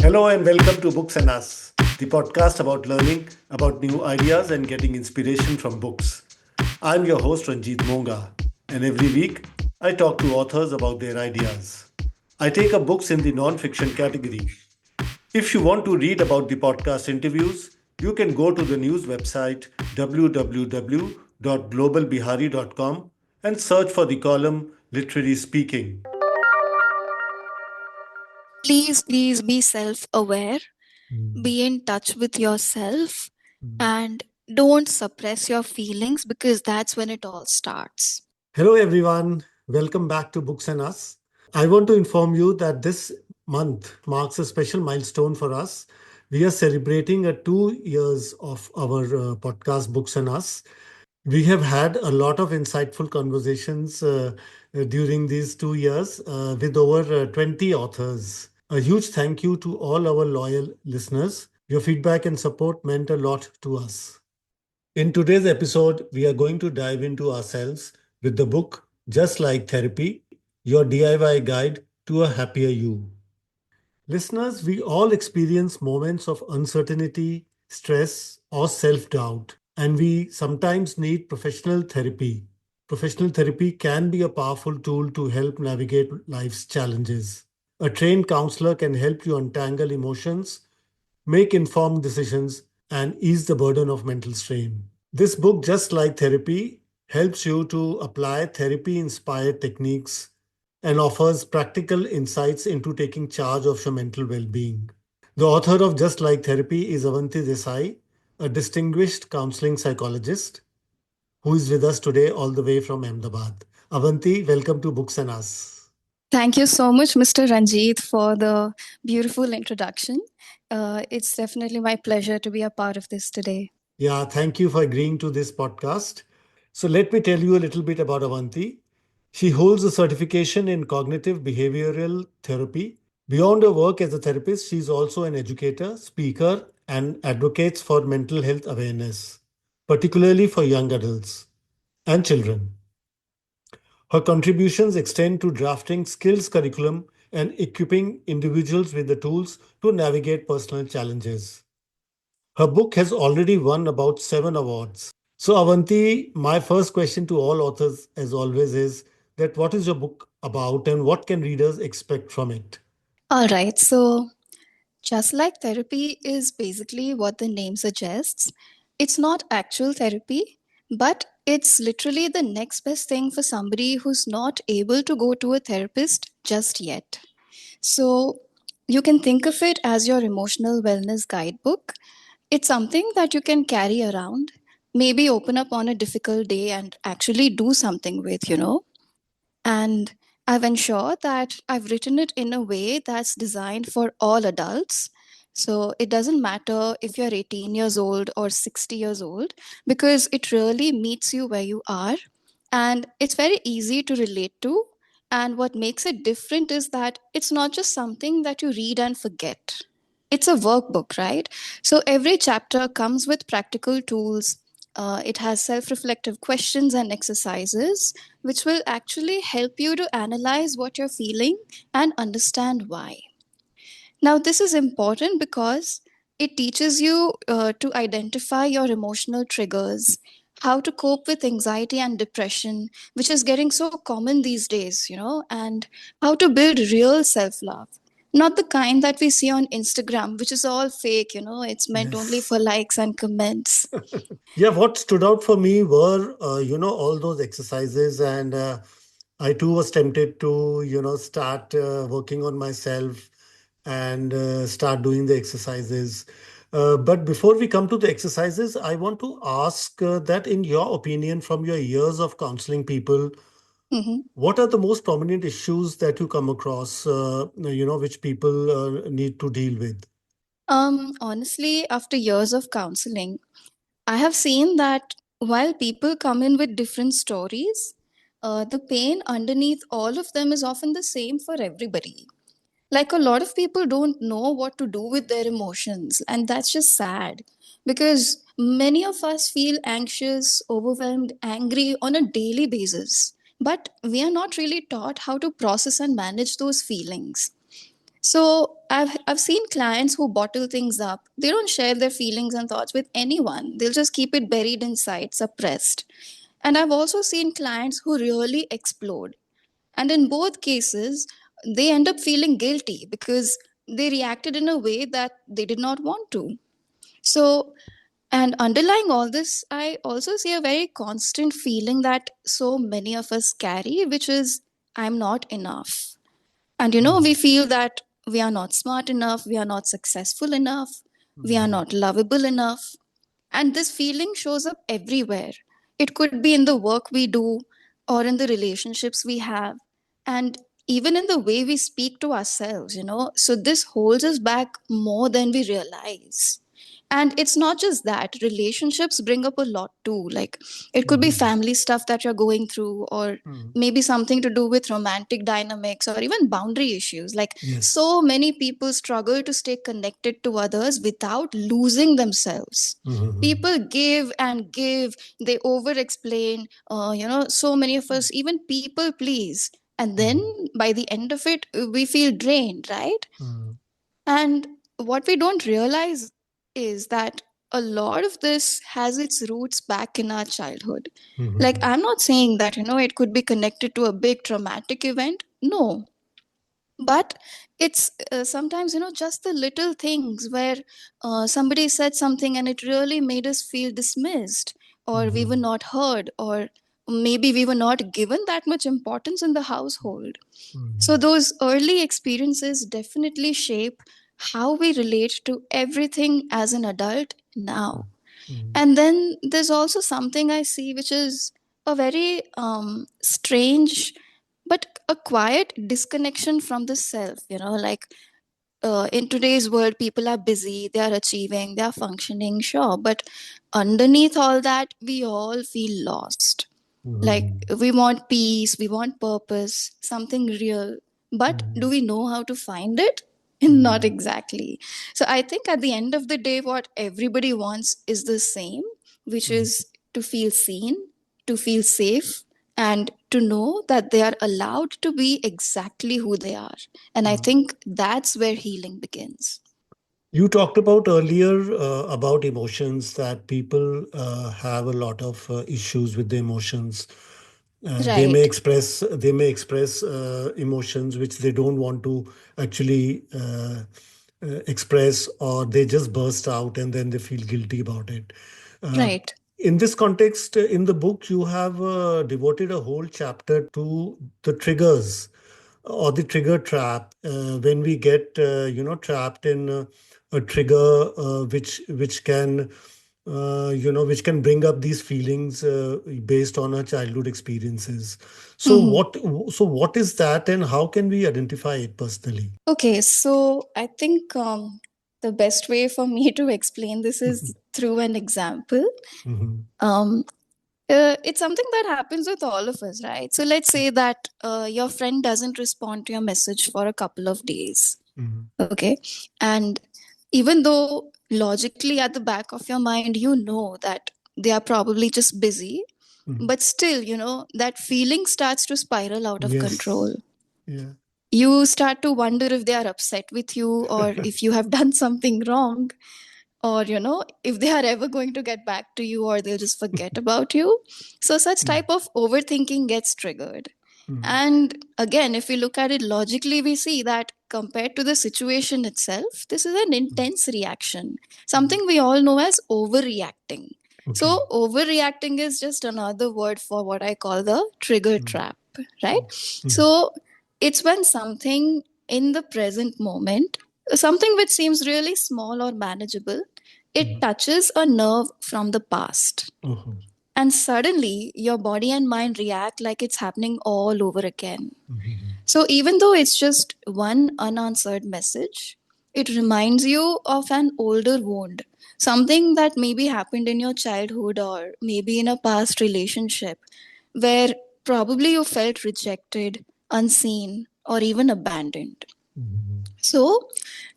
Hello and welcome to Books and Us, the podcast about learning about new ideas and getting inspiration from books. I'm your host Ranjit Monga, and every week I talk to authors about their ideas. I take up books in the non-fiction category. If you want to read about the podcast interviews, you can go to the news website www.globalbihari.com and search for the column Literary Speaking. Please be self aware, Mm. be in touch with yourself, Mm. and don't suppress your feelings because that's when it all starts. Hello, everyone. Welcome back to Books and Us. I want to inform you that this month marks a special milestone for us. We are celebrating 2 years of our podcast, Books and Us. We have had a lot of insightful conversations during these 2 years with over 20 authors. A huge thank you to all our loyal listeners. Your feedback and support meant a lot to us. In today's episode, we are going to dive into ourselves with the book Just Like Therapy, your DIY guide to a happier you. Listeners, we all experience moments of uncertainty, stress, or self doubt, and we sometimes need professional therapy. Professional therapy can be a powerful tool to help navigate life's challenges. A trained counselor can help you untangle emotions, make informed decisions, and ease the burden of mental strain. This book, Just Like Therapy, helps you to apply therapy inspired techniques and offers practical insights into taking charge of your mental well being. The author of Just Like Therapy is Avanti Desai, a distinguished counseling psychologist who is with us today all the way from Ahmedabad. Avanti, welcome to Books and Us. Thank you so much, Mr. Ranjit, for the beautiful introduction. It's definitely my pleasure to be a part of this today. Yeah, thank you for agreeing to this podcast. So, let me tell you a little bit about Avanti. She holds a certification in cognitive behavioral therapy. Beyond her work as a therapist, she is also an educator, speaker, and advocates for mental health awareness, particularly for young adults and children. Her contributions extend to drafting skills curriculum and equipping individuals with the tools to navigate personal challenges. Her book has already won about 7 awards. So, Avanti, my first question to all authors, as always, is that what is your book about and what can readers expect from it? All right, so just like therapy is basically what the name suggests, it's not actual therapy, but it's literally the next best thing for somebody who's not able to go to a therapist just yet. So you can think of it as your emotional wellness guidebook. It's something that you can carry around, maybe open up on a difficult day and actually do something with. And I've ensured that I've written it in a way that's designed for all adults. So it doesn't matter if you're 18 years old or 60 years old, because it really meets you where you are. And it's very easy to relate to. And what makes it different is that it's not just something that you read and forget. It's a workbook, right? So every chapter comes with practical tools. It has self reflective questions and exercises, which will actually help you to analyze what you're feeling and understand why. Now, this is important because it teaches you to identify your emotional triggers, how to cope with anxiety and depression, which is getting so common these days, and how to build real self love. Not the kind that we see on Instagram, which is all fake, it's meant only Yes. for likes and comments. Yeah, what stood out for me were, all those exercises, and I too was tempted to, start working on myself and start doing the exercises. But before we come to the exercises, I want to ask that, in your opinion, from your years of counseling people, Mhm. what are the most prominent issues that you come across, which people need to deal with? Honestly, after years of counseling, I have seen that while people come in with different stories, the pain underneath all of them is often the same for everybody. Like a lot of people don't know what to do with their emotions, and that's just sad because many of us feel anxious, overwhelmed, angry on a daily basis. But we are not really taught how to process and manage those feelings. So I've seen clients who bottle things up. They don't share their feelings and thoughts with anyone. They'll just keep it buried inside, suppressed. And I've also seen clients who really explode. And in both cases, they end up feeling guilty because they reacted in a way that they did not want to. So, and underlying all this, I also see a very constant feeling that so many of us carry, which is, I'm not enough. And we feel that we are not smart enough, we are not successful enough, we are Mhm. not lovable enough. And this feeling shows up everywhere. It could be in the work we do or in the relationships we have, and even in the way we speak to ourselves. So this holds us back more than we realize. And it's not just that, relationships bring up a lot too. Like, it could be Mhm. family stuff that you're going through, or Mhm. maybe something to do with romantic dynamics or even boundary issues. Like, Yes. so many people struggle to stay connected to others without losing themselves. Mhm. People give and give, they over explain, so many of us even people please, and then Mhm. by the end of it we feel drained, right? Mhm. And what we don't realize is that a lot of this has its roots back in our childhood. Like, Mhm. I'm not saying that it could be connected to a big traumatic event, no, but it's sometimes just the little things where somebody said something and it really made us feel dismissed, or we were Mhm. not heard, or maybe we were not given that much importance in the household. So Mhm. those early experiences definitely shape how we relate to everything as an adult now. Mhm. And then there's also something I see, which is a very strange but a quiet disconnection from the self. Like, in today's world, people are busy, they are achieving, they are functioning, sure. But underneath all that, we all feel lost. Like, Mhm. we want peace, we want purpose, something real. But do Mhm. we know how to find it? Not Mhm. exactly. So I think at the end of the day, what everybody wants is the same, which Mhm. is to feel seen, to feel safe, and to know that they are allowed to be exactly who they are. And I Mhm. think that's where healing begins. You talked about earlier about emotions, that people have a lot of issues with the emotions. Right, They may express emotions which they don't want to actually express, or they just burst out and then they feel guilty about it. Uh, right, in this context, in the book, you have devoted a whole chapter to the triggers or the trigger trap, when we get trapped in a trigger which can bring up these feelings based on our childhood experiences. So hmm. what is that, and how can we identify it personally? Okay, so I think the best way for me to explain this is through an example. Mhm. Um, it's something that happens with all of us, right? So let's say that your friend doesn't respond to your message for a couple of days, Mhm. okay? And even though logically at the back of your mind, you know that they are probably just busy, Mhm. but still, that feeling starts to spiral out of control. Yes. Yeah. You start to wonder if they are upset with you, or if you have done something wrong, or if they are ever going to get back to you, or they'll just forget about you. So such type of overthinking gets triggered. Mhm. And again, if we look at it logically, we see that compared to the situation itself, this is an intense reaction, Mhm. something we all know as overreacting. Okay. So overreacting is just another word for what I call the trigger Mhm. trap, right? Mhm. So it's when something in the present moment, something which seems really small or manageable, it Mhm. touches a nerve from the past. Mhm. And suddenly your body and mind react like it's happening all over again. Mhm. So even though it's just one unanswered message, it reminds you of an older wound, something that maybe happened in your childhood or maybe in a past relationship where probably you felt rejected, unseen, or even abandoned. Mhm. So,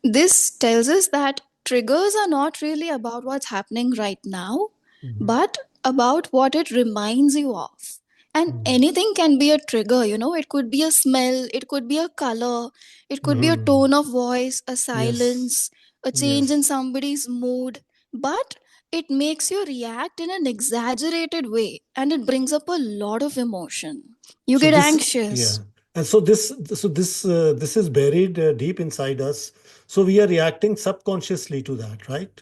this tells us that triggers are not really about what's happening right now, Mhm. but about what it reminds you of. And Mm. anything can be a trigger, it could be a smell, it could be a color, it could be a Mhm. tone of voice, a Yes. silence, a change in Yes. somebody's mood. But it makes you react in an exaggerated way and it brings up a lot of emotion. You So get this, yeah, anxious. and so this is buried deep inside us. So we are reacting subconsciously to that, right?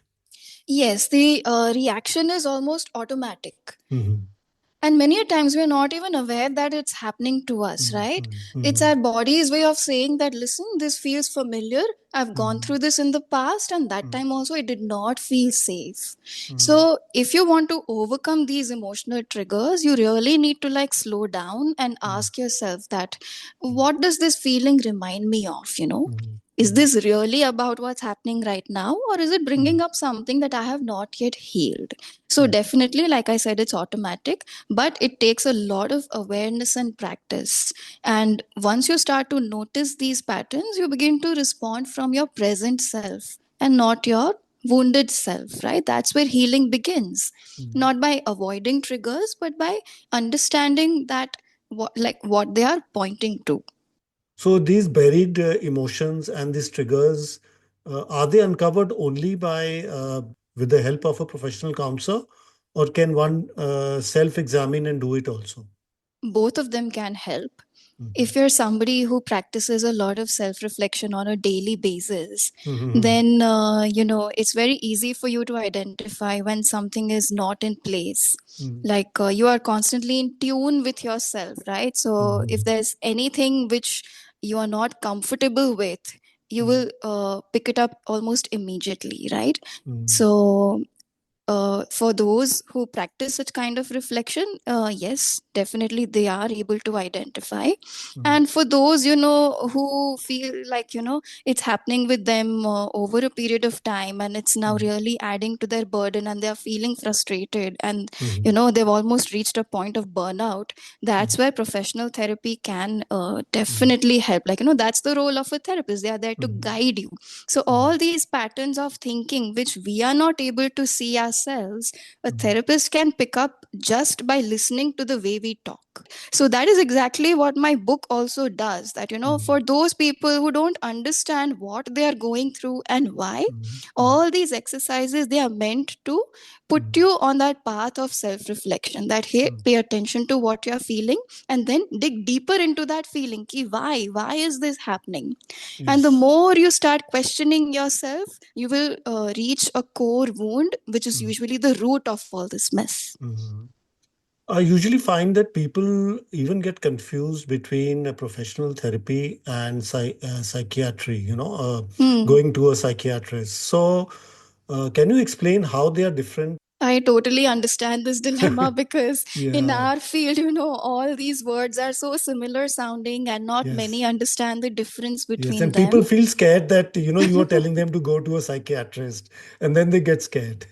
Yes, the reaction is almost automatic. Mm-hmm. And many a times we're not even aware that it's happening to us, right? It's Mm-hmm. our body's way of saying that, listen, this feels familiar. I've gone Mm-hmm. through this in the past, and that time also it did not feel safe. Mm-hmm. So, if you want to overcome these emotional triggers, you really need to like slow down and ask yourself that, what does this feeling remind me of? Is Mm-hmm. this really about what's happening right now, or is it bringing up something that I have not yet healed? So, Mm-hmm. definitely, like I said, it's automatic, but it takes a lot of awareness and practice. And once you start to notice these patterns, you begin to respond from your present self and not your wounded self, right? That's where healing begins. Not by avoiding triggers, but by understanding that what they are pointing to. So these buried emotions and these triggers, are they uncovered only by with the help of a professional counselor, or can one self-examine and do it also? Both of them can help. Mhm. If you're somebody who practices a lot of self reflection on a daily basis, Mhm. then it's very easy for you to identify when something is not in place. Mhm. Like you are constantly in tune with yourself, right? So if Mhm. there's anything which you are not comfortable with, you will Mhm. pick it up almost immediately, right? Mhm. So for those who practice such kind of reflection, yes, definitely they are able to identify. Mhm. And for those, who feel like, it's happening with them over a period of time and it's now Mhm. really adding to their burden and they're feeling frustrated and, Mhm. they've almost reached a point of burnout, that's where professional therapy can Mhm. definitely help. Like, that's the role of a therapist. They are there to Mhm. guide you. So, Mhm. all these patterns of thinking, which we are not able to see ourselves, a Mhm. therapist can pick up just by listening to the way we talk. So, that is exactly what my book also does. That, Mhm. for those people who don't understand what they are going through and why, Mhm. Mhm. all these exercises, they are meant to put Mhm. you on that path of self reflection. That, hey, Mhm. pay attention to what you're feeling and then dig deeper into that feeling. Ki, why is this happening? And the Yes. more you start questioning yourself, you will reach a core wound, which is Mhm. usually the root of all this mess. Mhm. I usually find that people even get confused between a professional therapy and psychiatry, Hmm. going to a psychiatrist. So, can you explain how they are different? I totally understand this dilemma because in Yeah, our field, all these words are so similar sounding and not many yes, understand the difference yes. between And them. people feel scared that, you are telling them to go to a psychiatrist, and then they get scared.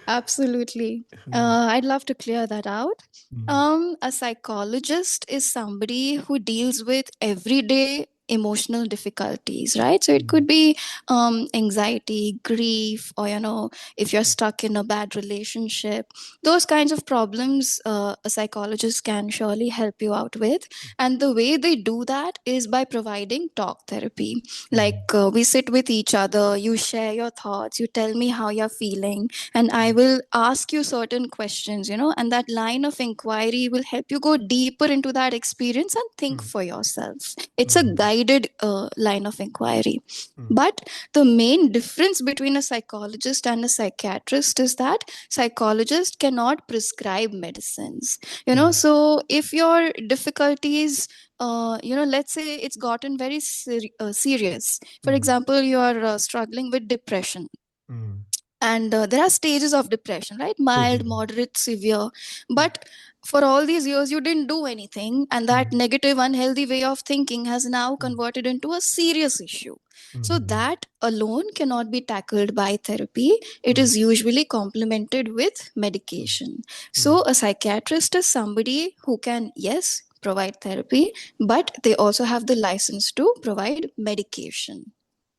Absolutely. I'd love to clear that out. Mm, A psychologist is somebody who deals with everyday emotional difficulties, right? So it mm, could be anxiety, grief, or, if you're stuck in a bad relationship, those kinds of problems a psychologist can surely help you out with. And the way they do that is by providing talk therapy. Like mm, we sit with each other, you share your thoughts, you tell me how you're feeling and I will ask you certain questions, and that line of inquiry will help you go deeper into that experience and think mm, for yourself. It's a mm, guided line of inquiry. mm, But the main difference between a psychologist and a psychiatrist is that psychologists cannot prescribe medicines. mm, So if your difficulties, let's say it's gotten very serious. For mm, example, you are struggling with depression mm, and there are stages of depression, right? Mild, mhm, moderate, severe. mm, But for all these years you didn't do anything and that mm, negative unhealthy way of thinking has now mm, converted into a serious issue. So mhm, that alone cannot be tackled by therapy. It mm, is usually complemented with mm, medication. So mm. a psychiatrist is somebody who can, yes, provide therapy, but they also have the license to provide medication.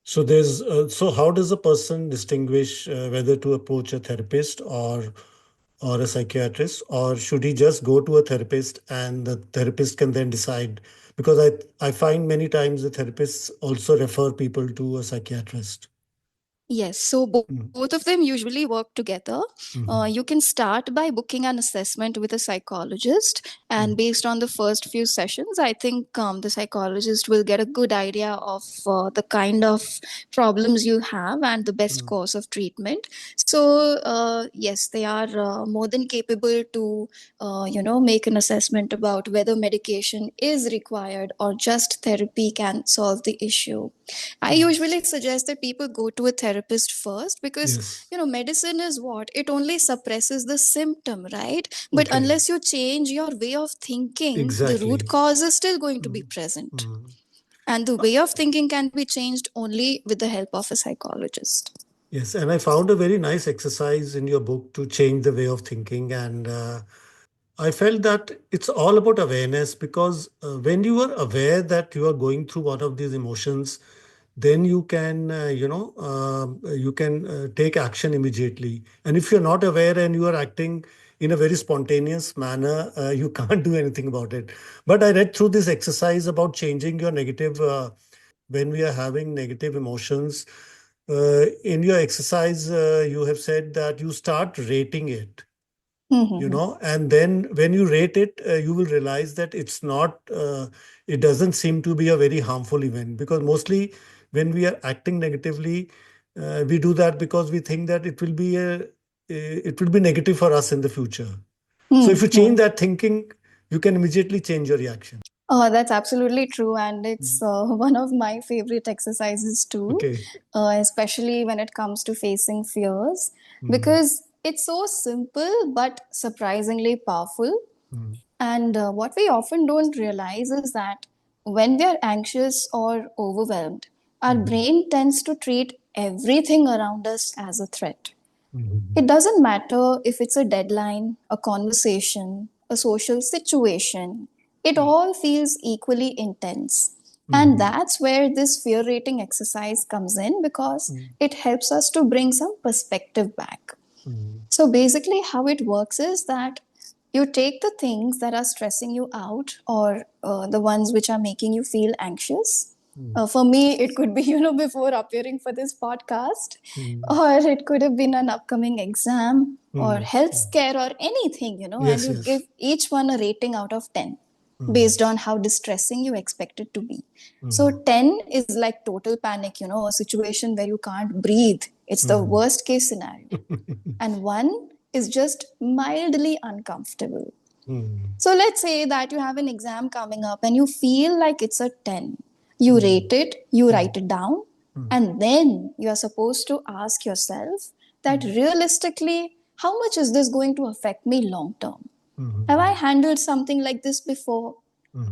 So how does a person distinguish whether to approach a therapist or or a psychiatrist, or should he just go to a therapist and the therapist can then decide? Because I find many times the therapists also refer people to a psychiatrist. Yes, so both of them usually work together. You Mm-hmm. can start by booking an assessment with a psychologist, and based on the first few sessions, I think the psychologist will get a good idea of the kind of problems you have and the best Mm-hmm. course of treatment. So, yes, they are more than capable to, make an assessment about whether medication is required or just therapy can solve the issue. I usually suggest that people go to a therapist first because, Yes. medicine is what? It only suppresses the symptom, right? But Okay. unless you change your way of thinking, the root Exactly. cause is still going to be Mm. present. Mm. And the way of thinking can be changed only with the help of a psychologist. Yes, and I found a very nice exercise in your book to change the way of thinking. And I felt that it's all about awareness because when you are aware that you are going through one of these emotions, then you can, you can take action immediately. And if you're not aware and you are acting in a very spontaneous manner, you can't do anything about it. But I read through this exercise about changing your negative, when we are having negative emotions. In your exercise, you have said that you start rating it, Mm-hmm. and then when you rate it, you will realize that it's not it doesn't seem to be a very harmful event, because mostly when we are acting negatively, we do that because we think that it will be negative for us in the future. So if you change Mm-hmm. that thinking, you can immediately change your reaction. Oh, that's absolutely true. And it's one of my favorite exercises too, Okay. especially when it comes to facing fears, Mhm. because it's so simple but surprisingly powerful. Mhm. And what we often don't realize is that when we are anxious or overwhelmed, our Mhm. brain tends to treat everything around us as a threat. Mhm. It doesn't matter if it's a deadline, a conversation, a social situation, it all feels equally intense. And Mhm. that's where this fear rating exercise comes in because Mhm. it helps us to bring some perspective back. Mhm. So basically, how it works is that you take the things that are stressing you out or the ones which are making you feel anxious. Mhm. For me, it could be, before appearing for this podcast, Mhm. or it could have been an upcoming exam or Mhm. health scare or anything, and Yes, you give yes. each one a rating out of 10 Mhm. based on how distressing you expect it to be. So Mhm. 10 is like total panic, a situation where you can't breathe. It's the Mhm. worst case scenario. And one is just mildly uncomfortable. Mhm. So let's say that you have an exam coming up and you feel like it's a 10. You Mhm. rate it, you Mhm. write it down, Mhm. and then you are supposed to ask yourself that Mhm. realistically, how much is this going to affect me long term? Have I Mhm. handled something like this before?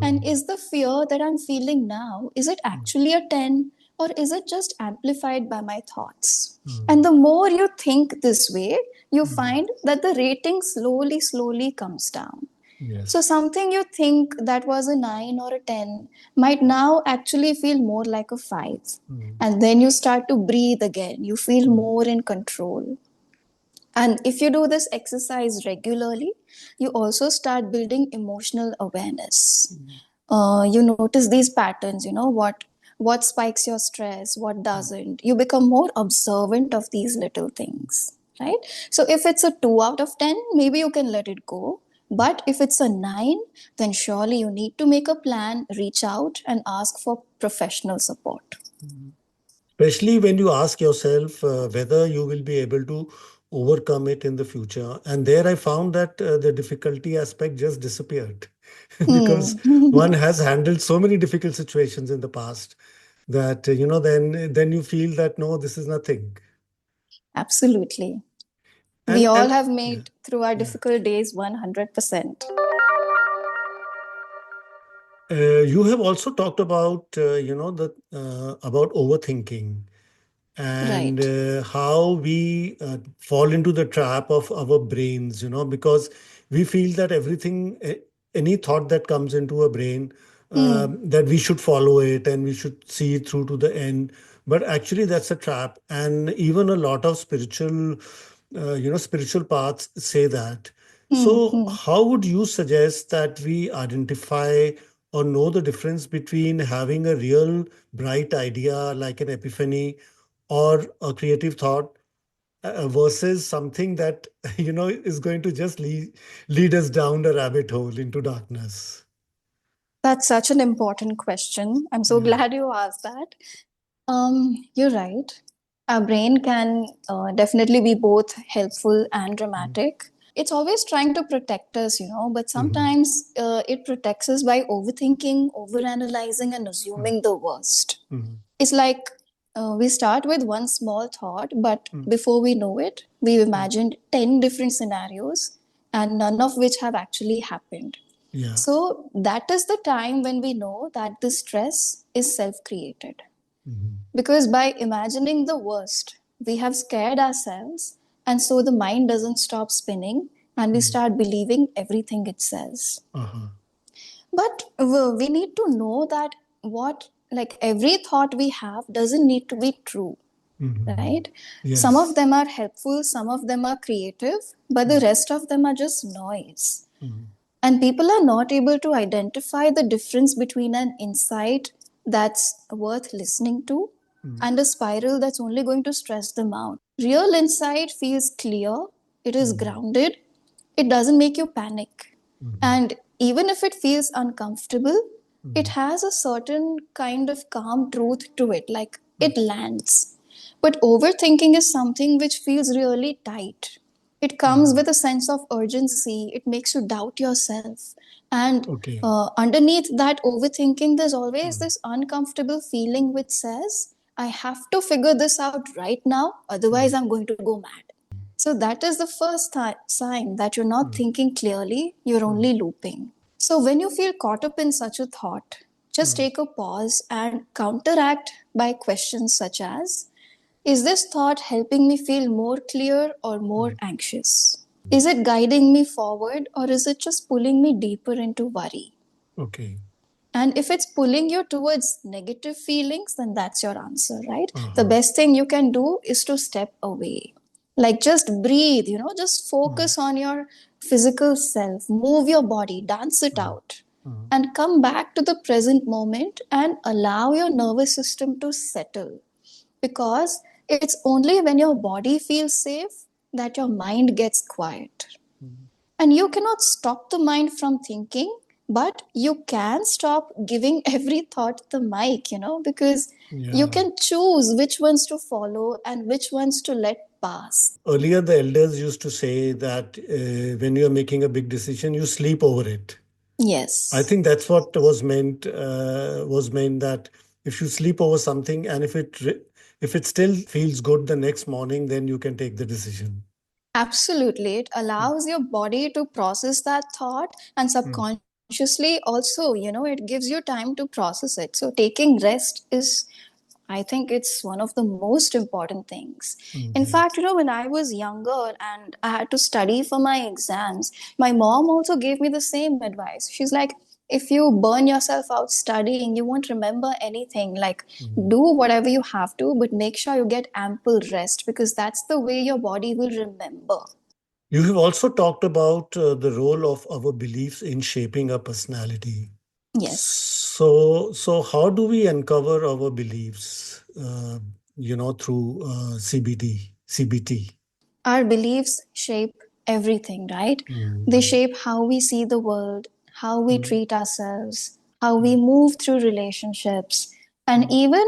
And Mhm. is the fear that I'm feeling now, is it actually a 10 or is it just amplified by my thoughts? And Mhm. the more you think this way, you Mhm. find that the rating slowly comes down. So Yes. something you think that was a 9 or a 10 might now actually feel more like a 5. Mhm. And then you start to breathe again. You feel Mhm. more in control. And if you do this exercise regularly, you also start building emotional awareness. You notice these patterns, what spikes your stress, what doesn't. You become more observant of these little things, right? So if it's a 2 out of 10, maybe you can let it go. But if it's a 9, then surely you need to make a plan, reach out, and ask for professional support. Mhm. Especially when you ask yourself whether you will be able to overcome it in the future. And there I found that the difficulty aspect just disappeared because one Hmm. has handled so many difficult situations in the past that, then you feel that, no, this is nothing. Absolutely. We all And have yeah, made through our yeah. difficult days 100%. You have also talked about, the about overthinking and Right. how we fall into the trap of our brains, because we feel that everything, any thought that comes into a brain, Hmm. that we should follow it and we should see it through to the end. But actually, that's a trap. And even a lot of spiritual spiritual paths say that. So, Hmm. how would you suggest that we identify or know the difference between having a real bright idea like an epiphany or a creative thought versus something that is going to just lead us down a rabbit hole into darkness? That's such an important question. I'm so Yeah. glad you asked that. You're right. Our brain can definitely be both helpful and Mm-hmm. dramatic. It's always trying to protect us, but Mm-hmm. sometimes it protects us by overthinking, overanalyzing, and assuming the worst. Mm-hmm. It's like we start with one small thought, but Mm-hmm. before we know it, we've imagined 10 different scenarios, and none of which have actually happened. Yeah. So, that is the time when we know that the stress is self created. Mm-hmm. Because by imagining the worst, we have scared ourselves, and so the mind doesn't stop spinning and we Mm-hmm. start believing everything it says. Uh-huh. But we need to know that like every thought we have doesn't need to be true, Mm-hmm. right? Some of Yes. them are helpful, some of them are creative, but the rest of them are just noise. Mm-hmm. And people are not able to identify the difference between an insight that's worth listening to and a spiral that's only going to stress them out. Real insight feels clear, it is Mm-hmm. grounded, it doesn't make you panic. Mm-hmm. And even if it feels uncomfortable, it Mm-hmm. has a certain kind of calm truth to it, like Mm-hmm. it lands. But overthinking is something which feels really tight. It comes Mm-hmm. with a sense of urgency, it makes you doubt yourself. And Okay. underneath that overthinking, there's always Mm. this uncomfortable feeling which says, I have to figure this out right now, otherwise, Mm. I'm going to go mad. So, that is the first sign that you're not Mm. thinking clearly, you're Mm. only looping. So, when you feel caught up in such a thought, just Mm. take a pause and counteract by questions such as, is this thought helping me feel more clear or more Mm. anxious? Is it guiding me forward or is it just pulling me deeper into worry? Okay. And if it's pulling you towards negative feelings, then that's your answer, right? The Uh-huh. best thing you can do is to step away. Like just breathe, just Mm. focus on your physical self, move your body, dance it Mm. out, Mm. and come back to the present moment and allow your nervous system to settle. Because it's only when your body feels safe that your mind gets quiet. Mm. And you cannot stop the mind from thinking, but you can stop giving every thought the mic, because you Yeah. can choose which ones to follow and which ones to let pass. Earlier, the elders used to say that when you're making a big decision, you sleep over it. I Yes, think that's what was meant that if you sleep over something and if it still feels good the next morning, then you can take the decision. absolutely. It Mm. allows your body to process that thought, and Mm. subconsciously also, it gives you time to process it. So taking rest is, I think it's one of the most important things. In Mhm. fact, when I was younger and I had to study for my exams, my mom also gave me the same advice. She's like, if you burn yourself out studying, you won't remember anything. Like, Mhm. do whatever you have to, but make sure you get ample rest because that's the way your body will remember. You have also talked about the role of our beliefs in shaping our personality. Yes. So how do we uncover our beliefs, through CBT? Our beliefs shape everything, right? They Mm. shape how we see the world, how we Mm. treat ourselves, how we Mm. move through relationships, and Mm. even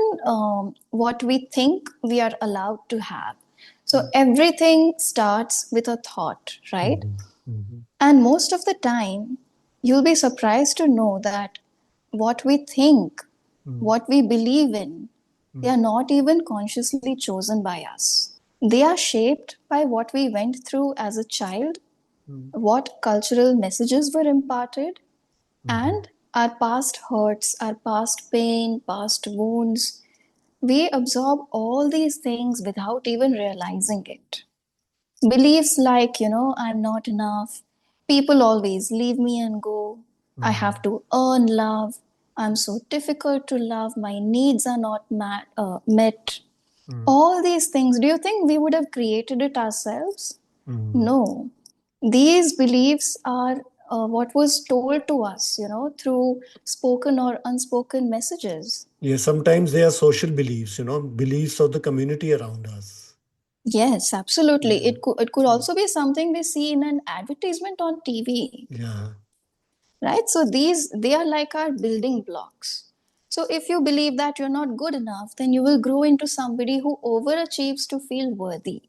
what we think we are allowed to have. So Mm. everything starts with a thought, right? Mhm. Mhm. And most of the time, you'll be surprised to know that what we think, Mm. what we believe in, they Mm. are not even consciously chosen by us. They are shaped by what we went through as a child, Mm. what cultural messages were imparted, Mhm. and our past hurts, our past pain, past wounds. We absorb all these things without even realizing it. Beliefs like, I'm not enough, people always leave me and go, I have Mhm. to earn love, I'm so difficult to love, my needs are not met. Mm. All these things, do you think we would have created it ourselves? Mm. No. These beliefs are what was told to us, through spoken or unspoken messages. Yeah, sometimes they are social beliefs, beliefs of the community around us. Yes, absolutely. Yeah. It could also be something we see in an advertisement on TV, Yeah. right? So these they are like our building blocks. So if you believe that you're not good enough, then you will grow into somebody who overachieves to feel worthy,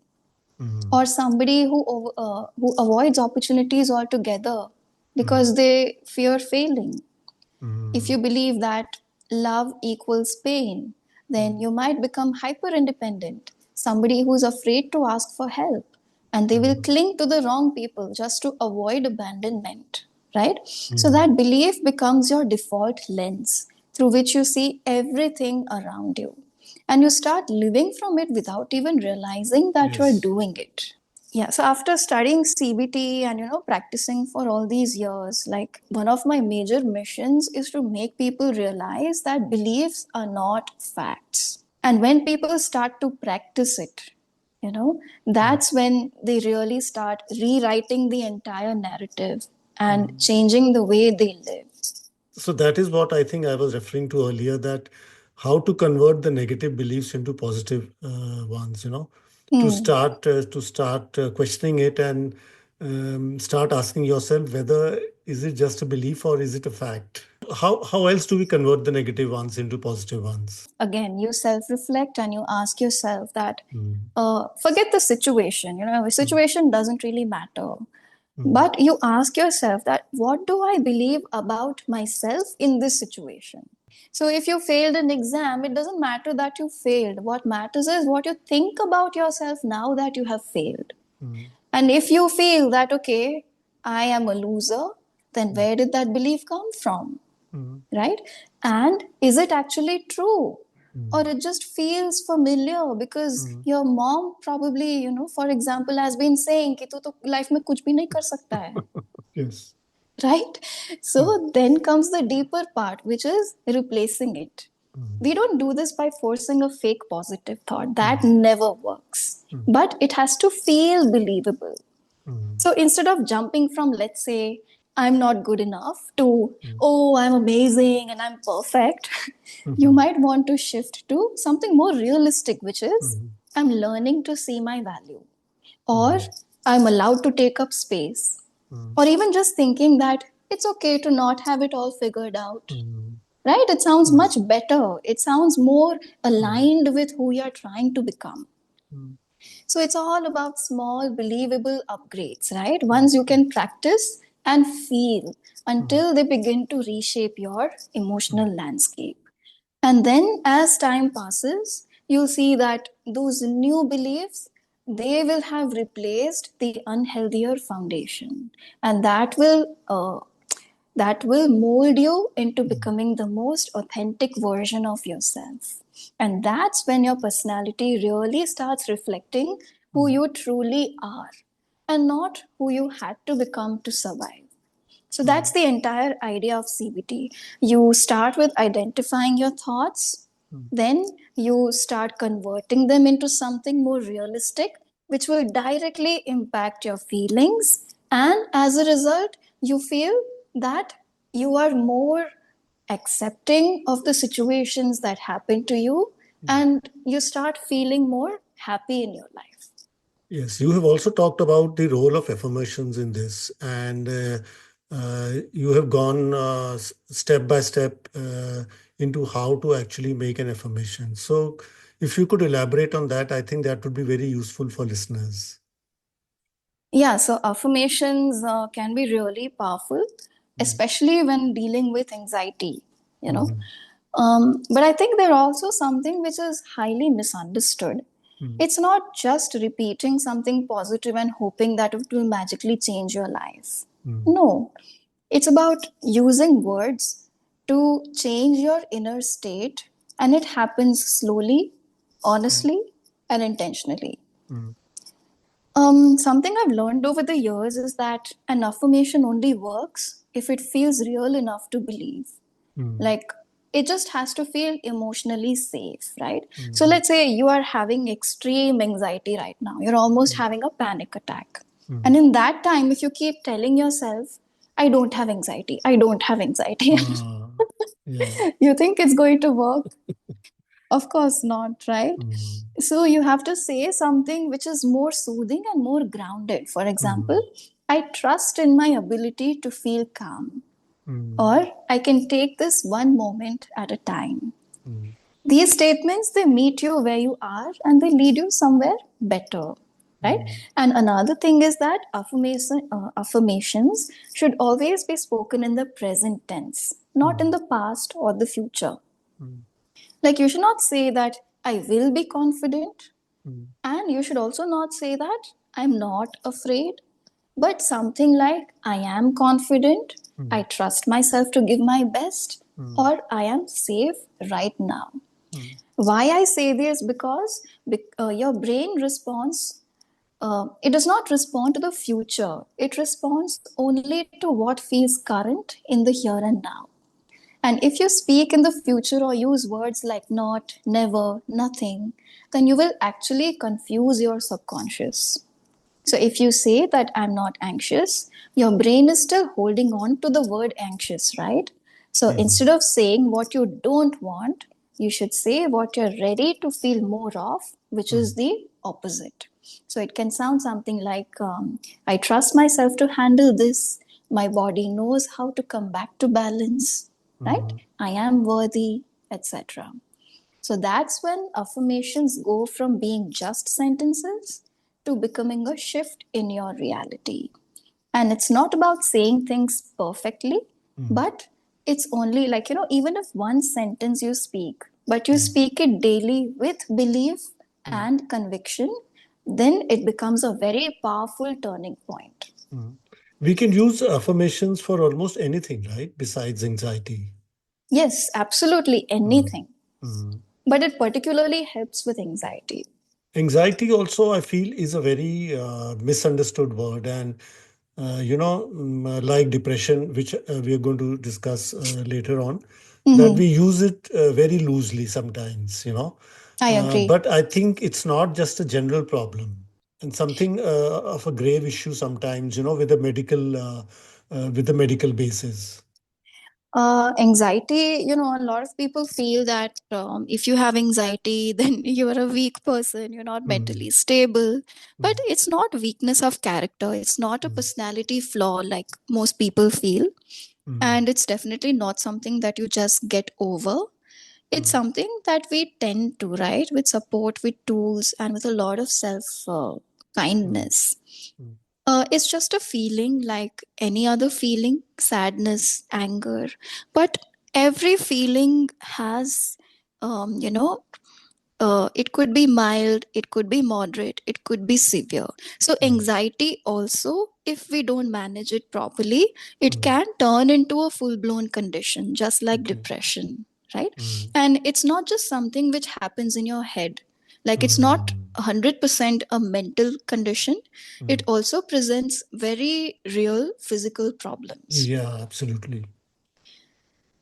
Mm. or somebody who avoids opportunities altogether Mm. because they fear failing. If Mm. you believe that love equals pain, then Mm. you might become hyper independent, somebody who's afraid to ask for help, and they will Mm. cling to the wrong people just to avoid abandonment, right? So Mm. that belief becomes your default lens through which you see everything around you. And you start living from it without even realizing that you're Yes. doing it. Yeah, so after studying CBT and practicing for all these years, like one of my major missions is to make people realize that beliefs are not facts. And when people start to practice it, Mm. that's when they really start rewriting the entire narrative and Mm. changing the way they live. So that is what I think I was referring to earlier, that how to convert the negative beliefs into positive ones, Hmm. to start questioning it, and start asking yourself whether is it just a belief or is it a fact. How else do we convert the negative ones into positive ones? Again, you self reflect and you ask yourself that Mm. forget the situation, the Mm. situation doesn't really matter. Mm. But you ask yourself that what do I believe about myself in this situation? So if you failed an exam, it doesn't matter that you failed. What matters is what you think about yourself now that you have failed. Mm. And if you feel that, okay, I am a loser, then Mm. where did that belief come from? Mm. Right? And is it actually true? Or Mm. it just feels familiar because Mm. your mom probably, for example, has been saying कि तू तो life में कुछ भी नहीं कर सकता है, Yes. right? Mm. So then comes the deeper part, which is replacing it. Mm. We don't do this by forcing a fake positive thought. That Mm. never works. Mm. But it has to feel believable. Mm. So instead of jumping from, let's say, I'm not good enough to, Mm. oh, I'm amazing and I'm perfect, you Mhm. might want to shift to something more realistic, which is, Mhm. I'm learning to see my value, or Mhm. I'm allowed to take up space, Mhm. or even just thinking that it's okay to not have it all figured out. Mhm. Right? It sounds much Yes. better. It sounds more Mhm. aligned with who you're trying to become. Mhm. So it's all about small, believable upgrades, right? Mhm. Ones you can practice and feel Mhm. until they begin to reshape your Mhm. emotional landscape. And then as time passes, you'll see that those new beliefs, they will have replaced the unhealthier foundation. And that will mold you into Mhm. becoming the most authentic version of yourself. And that's when your personality really starts reflecting who Mhm. you truly are and not who you had to become to survive. So that's Mhm. the entire idea of CBT. You start with identifying your thoughts, Mhm. then you start converting them into something more realistic, which will directly impact your feelings. And as a result, you feel that you are more accepting of the situations that happen to you, Mhm. and you start feeling more happy in your life. Yes, you have also talked about the role of affirmations in this, and you have gone step by step into how to actually make an affirmation. So, if you could elaborate on that, I think that would be very useful for listeners. Yeah, so affirmations can be really powerful, Mm. especially when dealing with anxiety, you know. Mhm. But I think they're also something which is highly misunderstood. Mm. It's not just repeating something positive and hoping that it will magically change your life. Mm. No, it's about using words to change your inner state, and it happens slowly, Mm. honestly, and intentionally. Mm. Something I've learned over the years is that an affirmation only works if it feels real enough to believe. Mm. Like, It just has to feel emotionally safe, right? So Mm-hmm. let's say you are having extreme anxiety right now. You're almost Mm-hmm. having a panic attack. Mm-hmm. And in that time, if you keep telling yourself, I don't have anxiety, I don't have anxiety, Yeah. you think it's going to work? Of course not, right? Mm-hmm. So you have to say something which is more soothing and more grounded. For Mm-hmm. example, I trust in my ability to feel calm, Mm-hmm. or I can take this one moment at a time. Mm-hmm. These statements, they meet you where you are and they lead you somewhere better, right? And another thing is that affirmations should always be spoken in the present tense, not in Mm-hmm. the past or the future. Mm-hmm. Like you should not say that I will be confident, Mm-hmm. and you should also not say that I'm not afraid, but something like I am confident, I trust myself to give my best, Mm-hmm. or I am safe right now. Mm-hmm. Why I say this? Because your brain responds, it does not respond to the future, it responds only to what feels current in the here and now. And if you speak in the future or use words like not, never, nothing, then you will actually confuse your subconscious. So if you say that I'm not anxious, your brain is still holding on to the word anxious, right? So Mm-hmm. instead of saying what you don't want, you should say what you're ready to feel more of, which is the opposite. So it can sound something like, I trust myself to handle this. My body knows how to come back to balance, right? Mm-hmm. I am worthy, etc. So that's when affirmations go from being just sentences to becoming a shift in your reality. And it's not about saying things perfectly, Mm-hmm. but it's only like, even if one sentence you speak, but you speak it daily with belief and conviction, then it becomes a very powerful turning point. Mm-hmm. We can use affirmations for almost anything, right? Besides anxiety. Yes, absolutely Mm-hmm. anything. Mm-hmm. But it particularly helps with anxiety. Anxiety also, I feel, is a very misunderstood word, and like depression, which we are going to discuss later on, that we Mhm. use it very loosely sometimes. I agree. But I think it's not just a general problem, and something of a grave issue sometimes. With the medical basis. Anxiety, a lot of people feel that if you have anxiety, then you're a weak person, you're not Mm, mentally stable. But mm, it's not weakness of character, it's not a mm, personality flaw like most people feel. mm, And it's definitely not something that you just get over. It's mm, something that we tend to, right? With support, with tools, and with a lot of self mm, kindness. mm, It's just a feeling like any other feeling, sadness, anger. But every feeling has, um, you know, it could be mild, it could be moderate, it could be severe. So, mm. anxiety also, if we don't manage it properly, it Mm. can turn into a full blown condition, just like Okay. depression, right? Mm, And it's not just something which happens in your head. Like it's not mm, 100% a mental condition, it mm. also presents very real physical problems. Yeah, absolutely.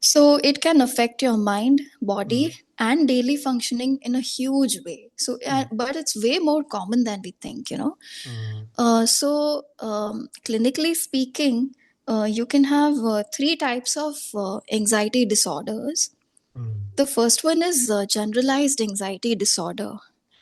So it can affect your mind, body, Mm, and daily functioning in a huge way. So, mm, but it's way more common than we think. mm, Clinically speaking, you can have three types of anxiety disorders. mm, The first one is generalized anxiety disorder,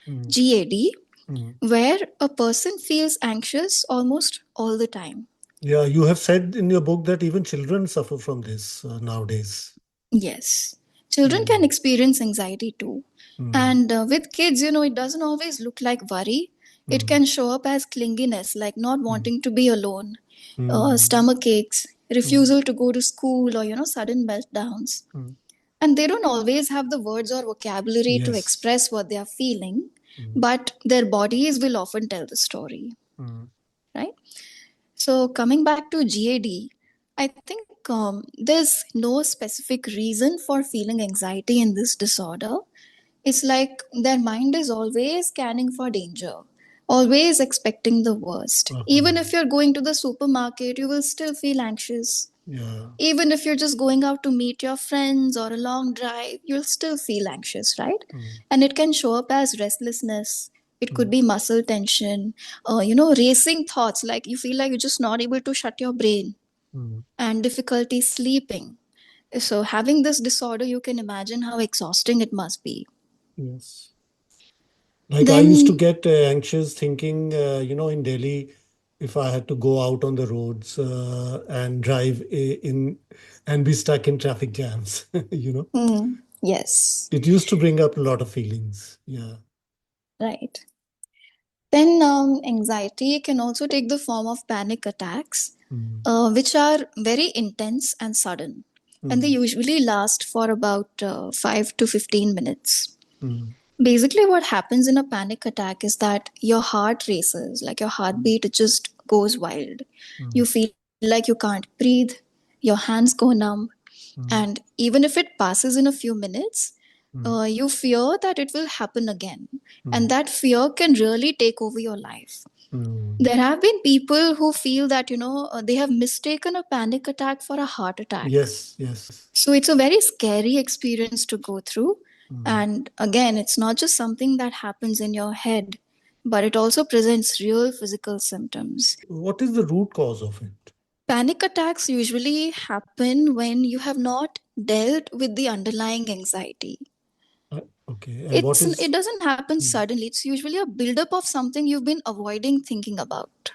mm, GAD, mm. where a person feels anxious almost all the time. Yeah, you have said in your book that even children suffer from this nowadays. Yes. Children can Mm, experience anxiety too. mm, And with kids, it doesn't always look like worry. It mm, can show up as clinginess, like not mm, wanting to be alone, mm, stomach aches, mm. refusal to go to school, or, sudden meltdowns. Mm. And they don't always have the words or vocabulary to Yes. express what they are feeling, Mm, but their bodies will often tell the story, mm, right? So, coming back to GAD, I think there's no specific reason for feeling anxiety in this disorder. It's like their mind is always scanning for danger, always expecting the worst. uh-huh. Even if you're going to the supermarket, you will still feel anxious. Yeah. Even if you're just going out to meet your friends or a long drive, you'll still feel anxious, right? Mm, And it can show up as restlessness. It could mm, be muscle tension, racing thoughts, like you feel like you're just not able to shut your brain, mm. and difficulty sleeping. So, having this disorder, you can imagine how exhausting it must be. Yes. Like I used to Then, get anxious thinking, in Delhi, if I had to go out on the roads and drive in and be stuck in traffic jams, yes, it used to bring up a lot of feelings. Yeah. right. Then, anxiety can also take the form of panic attacks, Mm, which are very intense and sudden. And they mm, usually last for about 5 to 15 minutes. mm, Basically, what happens in a panic attack is that your heart races, like your mm, heartbeat, it just goes wild. mm, You feel like you can't breathe, your hands go numb, mm, and even if it passes in a few minutes, mm, you fear that it will happen again. And mm, that fear can really take over your life. mm. There have been people who feel that, they have mistaken a panic attack for a heart attack. Yes, yes. So it's a very scary experience to go through. Mm. And again, it's not just something that happens in your head, but it also presents real physical symptoms. What is the root cause of it? Panic attacks usually happen when you have not dealt with the underlying anxiety. Okay. And what It is? doesn't happen Mm, suddenly. It's usually a buildup of something you've been avoiding thinking about.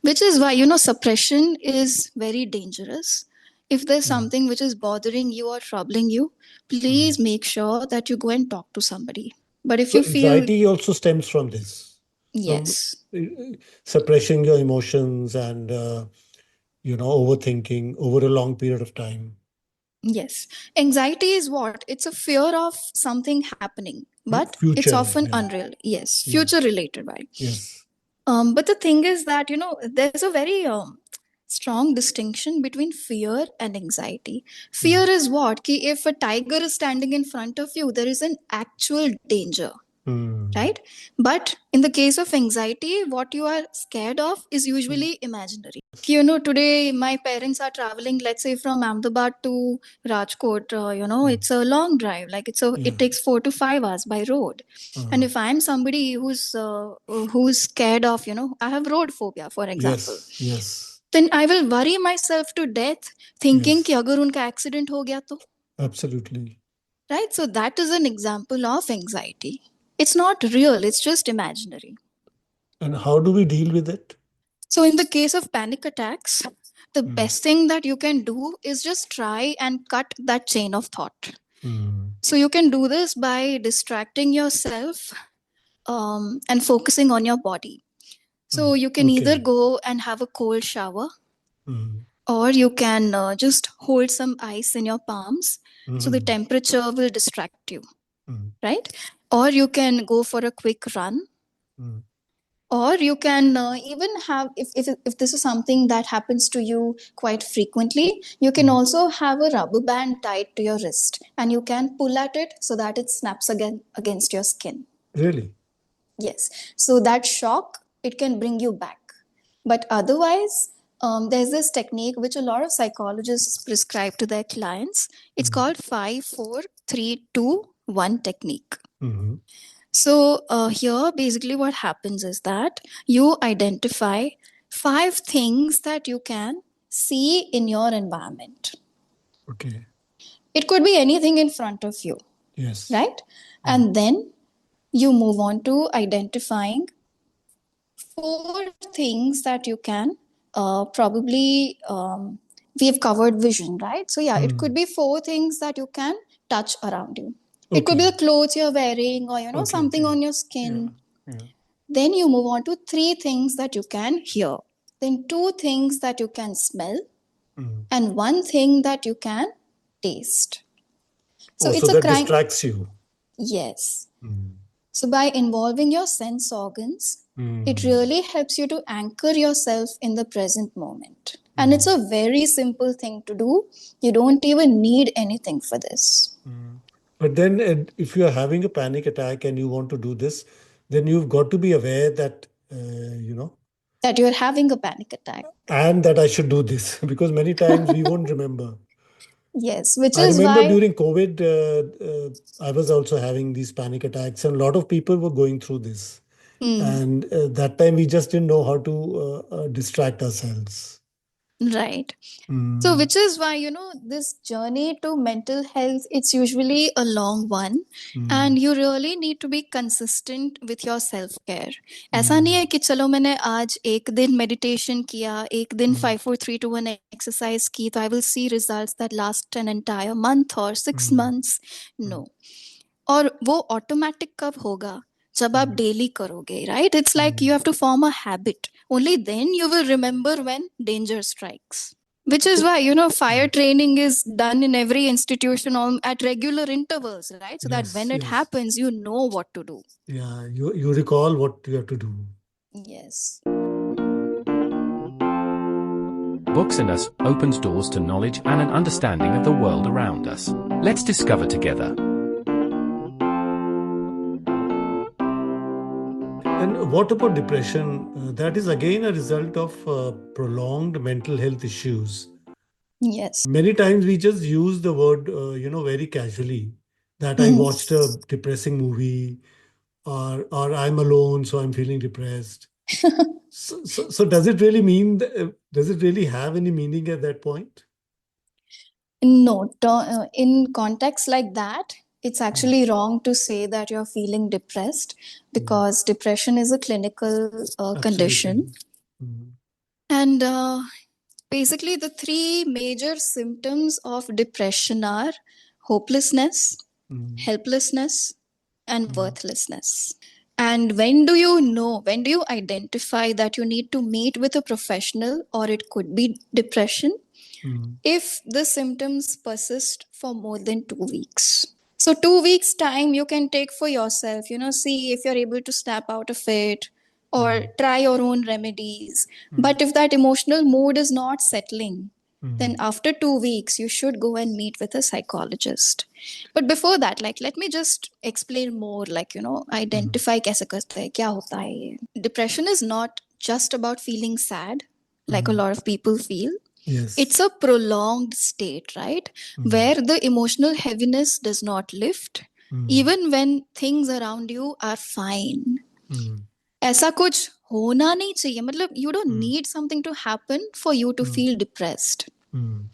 Which is why, suppression is very dangerous. If there's mm, something which is bothering you or troubling you, mm. please make sure that you go and talk to somebody. But if So you feel, anxiety also stems from this, from yes, uh, suppressing your emotions and overthinking over a long period of time. yes. Anxiety is what? It's a fear of something happening, but it's Future, often yeah, unreal. Yes, yeah, future related, right? yes. But the thing is that, there's a very strong distinction between fear and anxiety. Mm, Fear is what? Ki if a tiger is standing in front of you, there is an actual danger, mm, right? But in the case of anxiety, what you are scared of is mm, usually imaginary. Today my parents are traveling, let's say from Ahmedabad to Rajkot. mm. It's a long drive. Like it Yeah. takes 4 to 5 hours by road. And Uh, if I'm somebody who's scared of, I have road phobia, for example, yes, yes, then I will worry myself to death thinking कि yes. अगर उनका accident हो गया तो, Absolutely. right? So that is an example of anxiety. It's not real, it's just imaginary. And how do we deal with it? So in the case of panic attacks, the Mm, best thing that you can do is just try and cut that chain of thought. mm, So you can do this by distracting yourself and focusing on your body. So you can either okay. go and have a cold shower, Mm, or you can just hold some ice in your palms so the mm, temperature will distract you, mm, right? Or you can go for a quick run, mm, or you can even have, if this is something that happens to you quite frequently, you can mm. also have a rubber band tied to your wrist and you can pull at it so that it snaps again against your skin. Really? Yes. So that shock, it can bring you back. But otherwise, there's this technique which a lot of psychologists prescribe to their clients. It's Mm, called 5, 4, 3, 2, 1 technique. mhm. So here, basically, what happens is that you identify 5 things that you can see in your environment. Okay. It could be anything in front of you, Yes. right? Mm, And then you move on to identifying 4 things that you can probably we've covered vision, right? So yeah, it mm. could be 4 things that you can touch around you. It could be Okay. the clothes you're wearing, or Okay. something Okay. on your Yeah. skin. Yeah. Then you move on to 3 things that you can hear. Then 2 things that you can smell, Mm. and 1 thing that you can taste. So Oh, it's so a that crime. distracts you. Yes. Mm. So by involving your sense organs, it Mm. really helps you to anchor yourself in the present moment. And it's Mm. a very simple thing to do. You don't even need anything for this. Mm. But then, if you are having a panic attack and you want to do this, then you've got to be aware that, you know. that you're having a panic attack. And that I should do this because many times we won't remember. Yes, which I is remember why. during COVID, I was also having these panic attacks, and a lot of people were going through this. Hmm. And that time we just didn't know how to distract ourselves. Right. So, Mm, which is why, this journey to mental health, it's usually a long one. mm, And you really need to be consistent with your self care. ऐसा नहीं mm, है कि चलो मैंने आज एक दिन meditation किया, एक दिन mm, 5 4 3 2 1 exercise की, तो I will see results that last an entire month or six mm, months. mm, No. और वो ऑटोमेटिक कब होगा? जब आप mm. डेली करोगे, right? It's like you Mm. Have to form a habit. Only then you will remember when danger strikes. Which is So, why, fire training is done in every institution at regular intervals, right? So that yes, when it yes. happens, you know what to do. Yeah, you recall what you have to do. Yes. Books and Us opens doors to knowledge and an understanding of the world around us. Let's discover together. And what about depression? That is again a result of prolonged mental health issues. Yes. Many times we just use the word, very casually. That I Mhm. watched a depressing movie, or I'm alone, so I'm feeling depressed. So does it really mean? Does it really have any meaning at that point? No, in context like that, it's Mm, actually wrong to say that you're feeling depressed mm, because depression is a clinical absolutely. condition. Mm, And basically, the three major symptoms of depression are hopelessness, mm, helplessness, and mm, worthlessness. And when do you identify that you need to meet with a professional or it could be depression? mm, If the symptoms persist for more than 2 weeks. So 2 weeks time you can take for yourself, see if you're able to snap out of it or mm, try your own remedies. mm, But if that emotional mood is not settling, then mm, after 2 weeks you should go and meet with a psychologist. But before that, like let me just explain more, like mm, identify कैसे करते हैं, क्या होता है ये. Depression is not just about feeling sad like a mm. lot of people feel. It's Yes. a prolonged state, right? Mm, Where the emotional heaviness does not lift, mm, even when things around you are fine. mm, ऐसा कुछ होना नहीं चाहिए. मतलब you don't mm, need something to happen for you to mm, feel depressed. mm.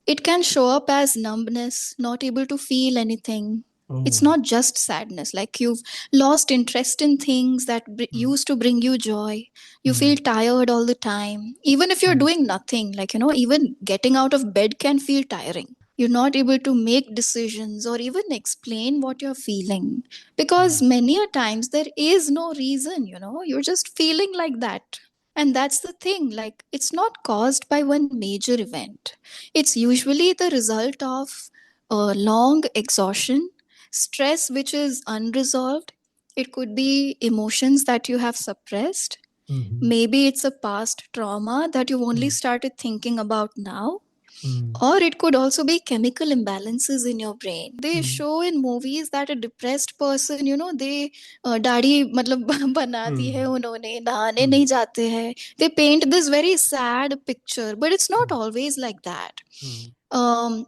It can show up as numbness, not able to feel anything. It's Oh. not just sadness, like you've lost interest in things that Mm, used to bring you joy. You feel mm, tired all the time. Even if you're mm, doing nothing, like, even getting out of bed can feel tiring. You're not able to make decisions or even explain what you're feeling. Because mm, many a times there is no reason, you're just feeling like that. And that's the thing, like, it's not caused by one major event. It's usually the result of long exhaustion, stress which is unresolved. It could be emotions that you have suppressed. mhm, Maybe it's a past trauma that you've only mm, started thinking about now. mm, Or it could also be chemical imbalances in your brain. They mm, show in movies that a depressed person, they दाढ़ी मतलब बना दी है mm, उन्होंने, नहाने mm, नहीं जाते हैं. They paint this very sad picture, but it's not always like that. mm, Um,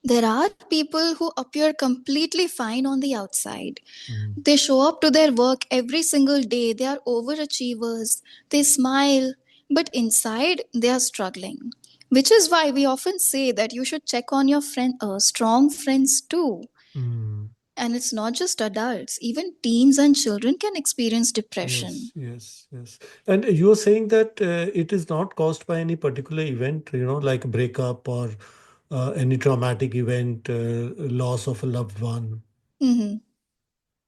there are people who appear completely fine on the outside. mm, They show up to their work every single day. They are overachievers. They smile, but inside they are struggling. Which is why we often say that you should check on your strong friends too. mm. And it's not just adults, even teens and children can experience depression. Yes, yes, yes. And you are saying that it is not caused by any particular event, like breakup or any traumatic event, loss of a loved one. Mhm.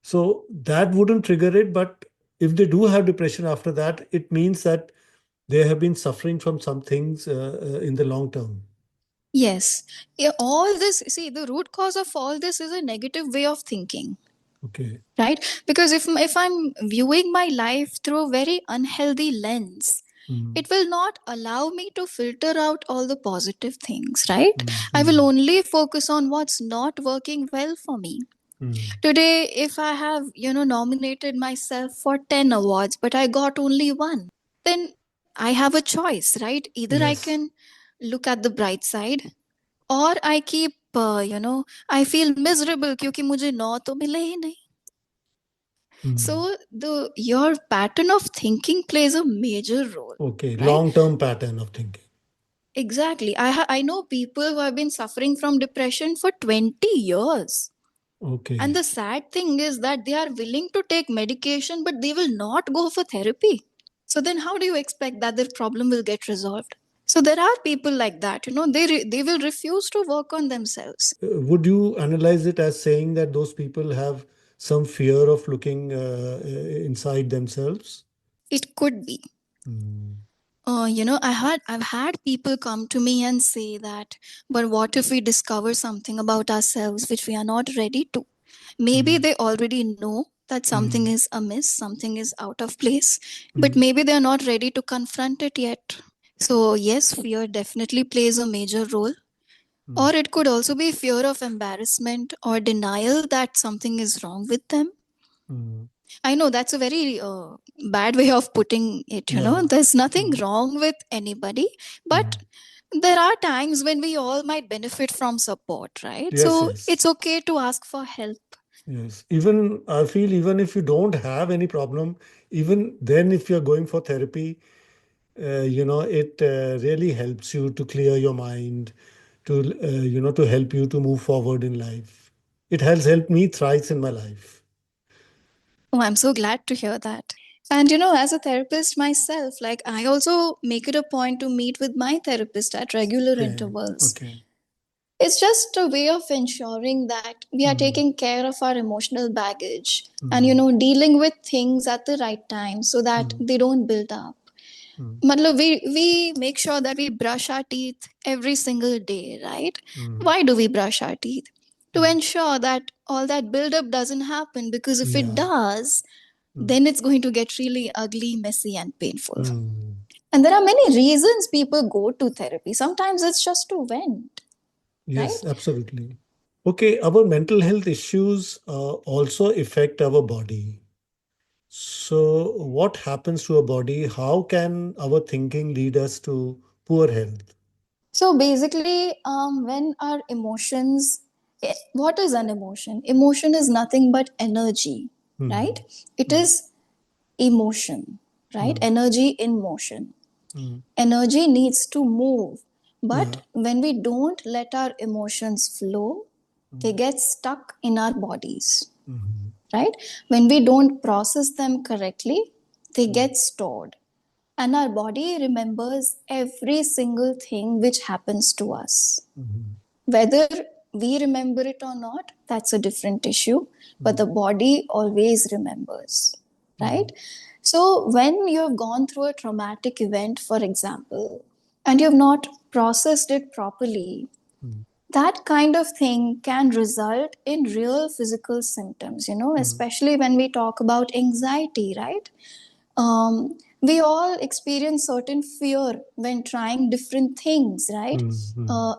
So that wouldn't trigger it. But if they do have depression after that, it means that they have been suffering from some things in the long term. Yes. Yeah, all this, see, the root cause of all this is a negative way of thinking. Okay. Right, because if I'm viewing my life through a very unhealthy lens, Mm, it will not allow me to filter out all the positive things, right? mm, I will mm, only focus on what's not working well for me. mm, Today, if I have nominated myself for 10 awards but I got only one, then I have a choice, right? Either I Yes. can look at the bright side, or I keep, I feel miserable क्योंकि मुझे 9 तो मिले ही नहीं. Mm. So your pattern of thinking plays a major role. Okay, right? long-term pattern of thinking. Exactly. I know people who have been suffering from depression for 20 years. Okay. And the sad thing is that they are willing to take medication, but they will not go for therapy. So then how do you expect that their problem will get resolved? So there are people like that, they will refuse to work on themselves. Would you analyze it as saying that those people have some fear of looking inside themselves? It could be. Mm. I've had people come to me and say that, but what if we discover something about ourselves which we are not ready to? Maybe they already know that something is amiss, something is out of place, but maybe they are not ready to confront it yet. So, yes, fear definitely plays a major role. Or it could also be fear of embarrassment or denial that something is wrong with them. Mm. I know that's a very bad way of putting it, Yeah. There's nothing wrong with anybody, but there are times when we all might benefit from support, right? Yes, So yes. it's okay to ask for help. Yes. Even I feel even if you don't have any problem, even then if you're going for therapy, it really helps you to clear your mind, to to help you to move forward in life. It has helped me thrice in my life. Oh, I'm so glad to hear that. And as a therapist myself, like I also make it a point to meet with my therapist at regular Okay. intervals. Okay. It's just a way of ensuring that we are taking care of our emotional baggage and, dealing with things at the right time so that they don't build up. Matlab, we make sure that we brush our teeth every single day, right? Why do we brush our teeth? To ensure that all that buildup doesn't happen, because if it Yeah. does, then it's going to get really ugly, messy, and painful. Mm. And there are many reasons people go to therapy. Sometimes it's just to vent. Yes, Right? absolutely. Okay, our mental health issues also affect our body. So, what happens to our body? How can our thinking lead us to poor health? So basically, when our emotions, what is an emotion? Emotion is nothing but energy, right? It is emotion, right? Energy in motion. Energy needs to move. Yeah. But when we don't let our emotions flow, they get stuck in our bodies, right? When we don't process them correctly, they get stored. And our body remembers every single thing which happens to us. Whether we remember it or not, that's a different issue. But the body always remembers, right? So when you have gone through a traumatic event, for example, and you have not processed it properly, that kind of thing can result in real physical symptoms, especially when we talk about anxiety, right? We all experience certain fear when trying different things, right?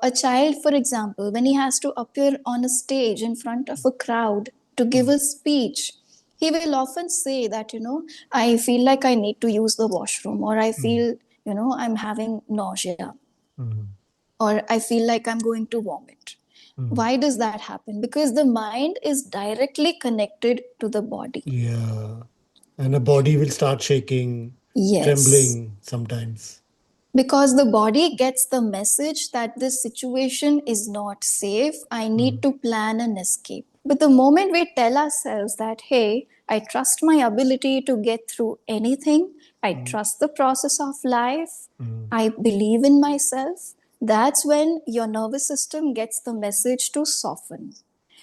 A child, for example, when he has to appear on a stage in front of a crowd to give a speech, he will often say that, I feel like I need to use the washroom, or I feel, I'm having nausea, or I feel like I'm going to vomit. Why does that happen? Because the mind is directly connected to the body. Yeah. And the body will start shaking, Yes. trembling sometimes. Because the body gets the message that this situation is not safe, I need to plan an escape. But the moment we tell ourselves that, hey, I trust my ability to get through anything, I trust the process of life, I believe in myself, that's when your nervous system gets the message to soften.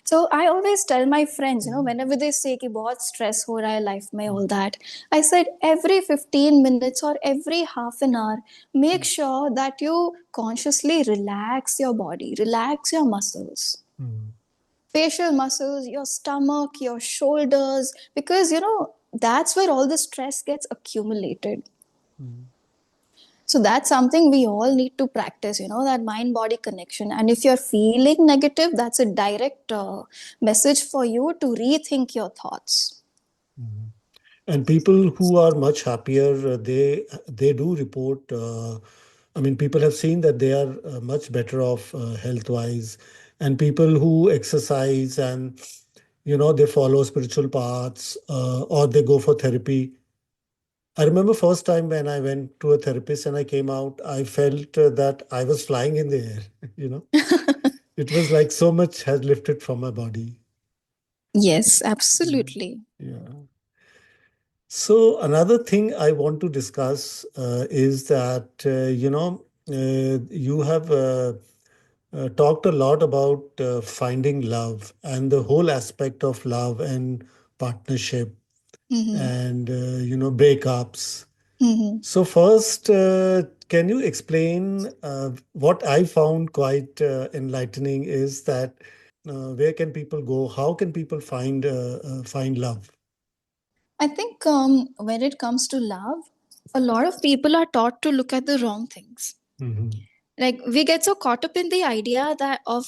So I always tell my friends, whenever they say कि बहुत stress हो रहा है life में, all that, I said every 15 minutes or every half an hour, make sure that you consciously relax your body, relax your muscles. Facial muscles, your stomach, your shoulders, because that's where all the stress gets accumulated. So that's something we all need to practice, that mind body connection. And if you're feeling negative, that's a direct message for you to rethink your thoughts. And people who are much happier, they do report. I mean, people have seen that they are much better off health wise, and people who exercise and they follow spiritual paths or they go for therapy. I remember first time when I went to a therapist and I came out, I felt that I was flying in the air. you know, it was like so much has lifted from my body. Yes, Yeah. absolutely. Yeah. So another thing I want to discuss is that you have talked a lot about finding love and the whole aspect of love and partnership Mm-hmm. and breakups. Mm-hmm. So first, can you explain what I found quite enlightening is that where can people go? How can people find love? I think when it comes to love, a lot of people are taught to look at the wrong things. Hmm. Like we get so caught up in the idea that of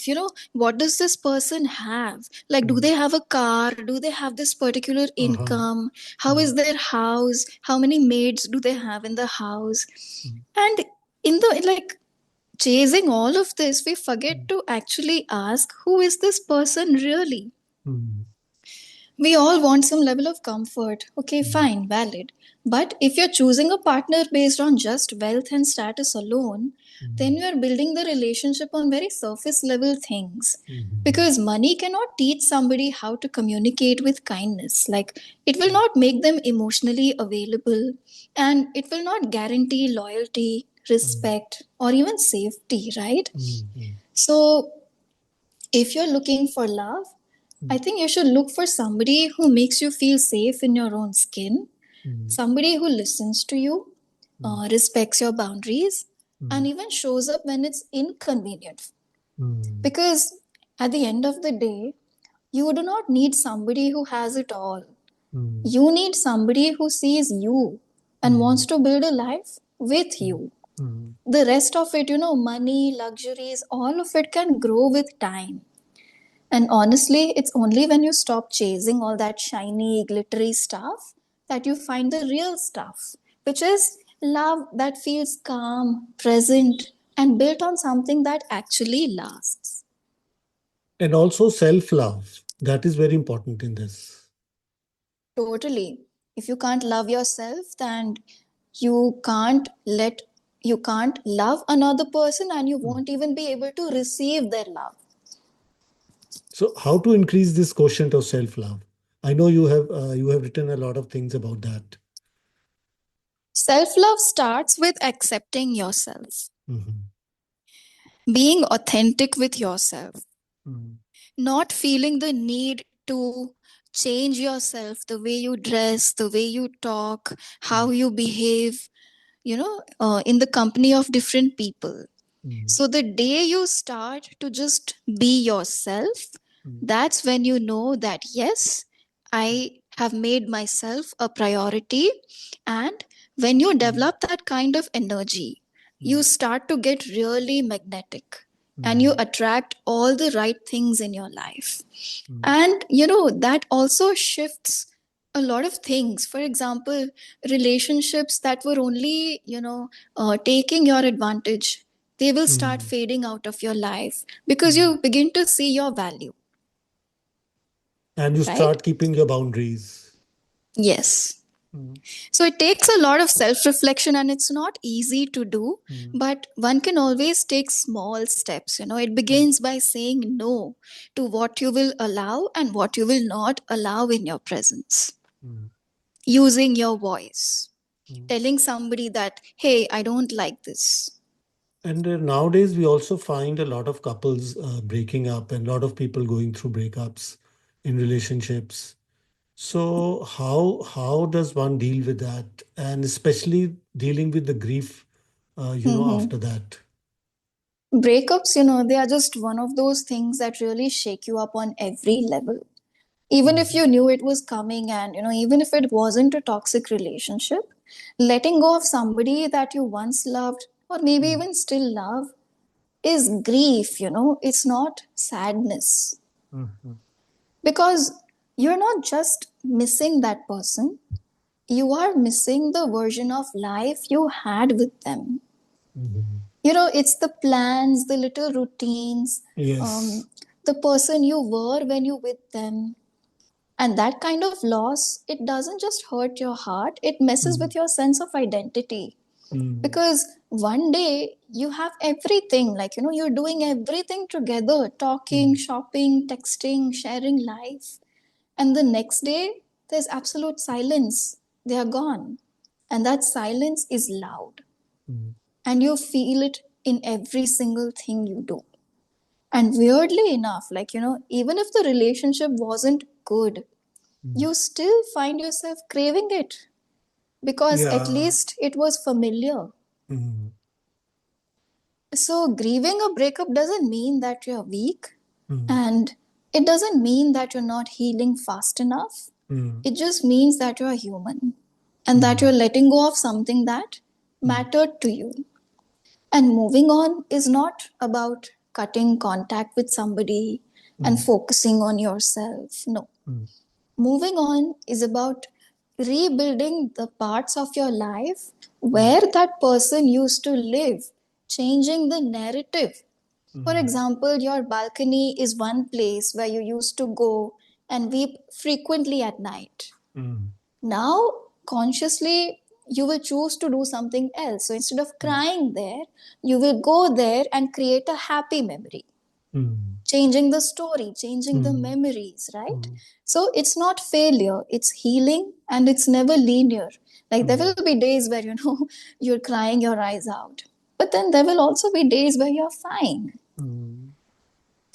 what does this person have, like do they have a car, do they have this particular Uh-huh. income, how is their house, how many maids do they have in the house. And in the like chasing all of this, we forget to actually ask, who is this person really? Mm, We all want some level of comfort. Okay, mm, fine, valid. But if you're choosing a partner based on just wealth and status alone, then mm, you are building the relationship on very surface level things. mm, Because money cannot teach somebody how to communicate with kindness. Like, it will not make them emotionally available, and it will not guarantee loyalty, mm, respect, or even safety, right? mm, mm, So, if you're looking for love, I think you should look for somebody who makes you feel safe in your own skin, mm, somebody who listens to you, mm, respects your boundaries, and mm, even shows up when it's inconvenient. mm, Because at the end of the day, you do not need somebody who has it all. mm, You need somebody who sees you and wants mm, to build a life with mm, you. mm. The rest of it, money, luxuries, all of it can grow with time. And honestly, it's only when you stop chasing all that shiny, glittery stuff that you find the real stuff, which is love that feels calm, present, and built on something that actually lasts. And also self-love. That is very important in this. Totally. If you can't love yourself, then you can't let you can't love another person, and you Mm. won't even be able to receive their love. So, how to increase this quotient of self-love? I know you have written a lot of things about that. Self love starts with accepting yourself, Mhm, being authentic with yourself, mm, not feeling the need to change yourself, the way you dress, the way you talk, how mm, you behave, in the company of different people. mm, So the day you start to just be yourself, mm, that's when you know that yes, I have made myself a priority. And when you mm, develop that kind of energy, you mm, start to get really magnetic and you mm, attract all the right things in your life. mm, And that also shifts a lot of things. For example, relationships that were only taking your advantage, they will start mm, fading out of your life because mm. you begin to see your value, And you right? start keeping your boundaries. Yes. Mm, So it takes a lot of self reflection, and it's not easy to do, mm, but one can always take small steps. It mm, begins by saying no to what you will allow and what you will not allow in your presence, mm, using your voice, mm. telling somebody that, hey, I don't like this. And nowadays, we also find a lot of couples breaking up and a lot of people going through breakups in relationships. So how does one deal with that, and especially dealing with the grief, Mhm. after that? Breakups, they are just one of those things that really shake you up on every level. Even if Mhm, you knew it was coming, and even if it wasn't a toxic relationship, letting go of somebody that you once loved or maybe mm, even still love is grief. It's not sadness, mhm, because you're not just missing that person, you are missing the version of life you had with them. Mhm. It's the plans, the little routines, Yes. um, the person you were when you with them. And that kind of loss, it doesn't just hurt your heart, it messes Mm. with your sense of identity. Mm. Because one day you have everything, like, you're doing everything together, talking, Mm. shopping, texting, sharing life. And the next day, there's absolute silence. They are gone. And that silence is loud. Mm. And you feel it in every single thing you do. And weirdly enough, like, even if the relationship wasn't good, Mm. you still find yourself craving it because at Yeah. least it was familiar. Mm. So, grieving a breakup doesn't mean that you're weak, Mm. and it doesn't mean that you're not healing fast enough. Mm. It just means that you're human and that Mm. you're letting go of something that Mm. mattered to you. And moving on is not about cutting contact with somebody and Mm. focusing on yourself. No. Mm. Moving on is about rebuilding the parts of your life Mm. where that person used to live, changing the narrative. For Mm. example, your balcony is one place where you used to go and weep frequently at night. Mm. Now, consciously, you will choose to do something else. So instead of Mm. crying there, you will go there and create a happy memory, Mm. changing the story, changing the Mm. memories, right? Mm. So it's not failure, it's healing, and it's never linear. Like there will Mm. be days where, you're crying your eyes out, but then there will also be days where you're fine. Mm.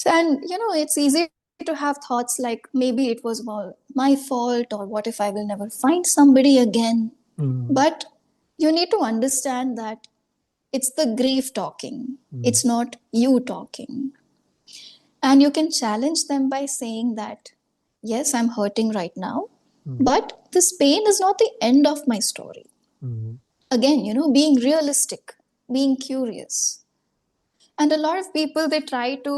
So, and it's easy to have thoughts like maybe it was all my fault, or what if I will never find somebody again. Mm. But you need to understand that it's the grief talking, Mm. it's not you talking. And you can challenge them by saying that, yes, I'm hurting right now, Mm. but this pain is not the end of my story. Mm. Again, being realistic, being curious. And a lot of people, they try to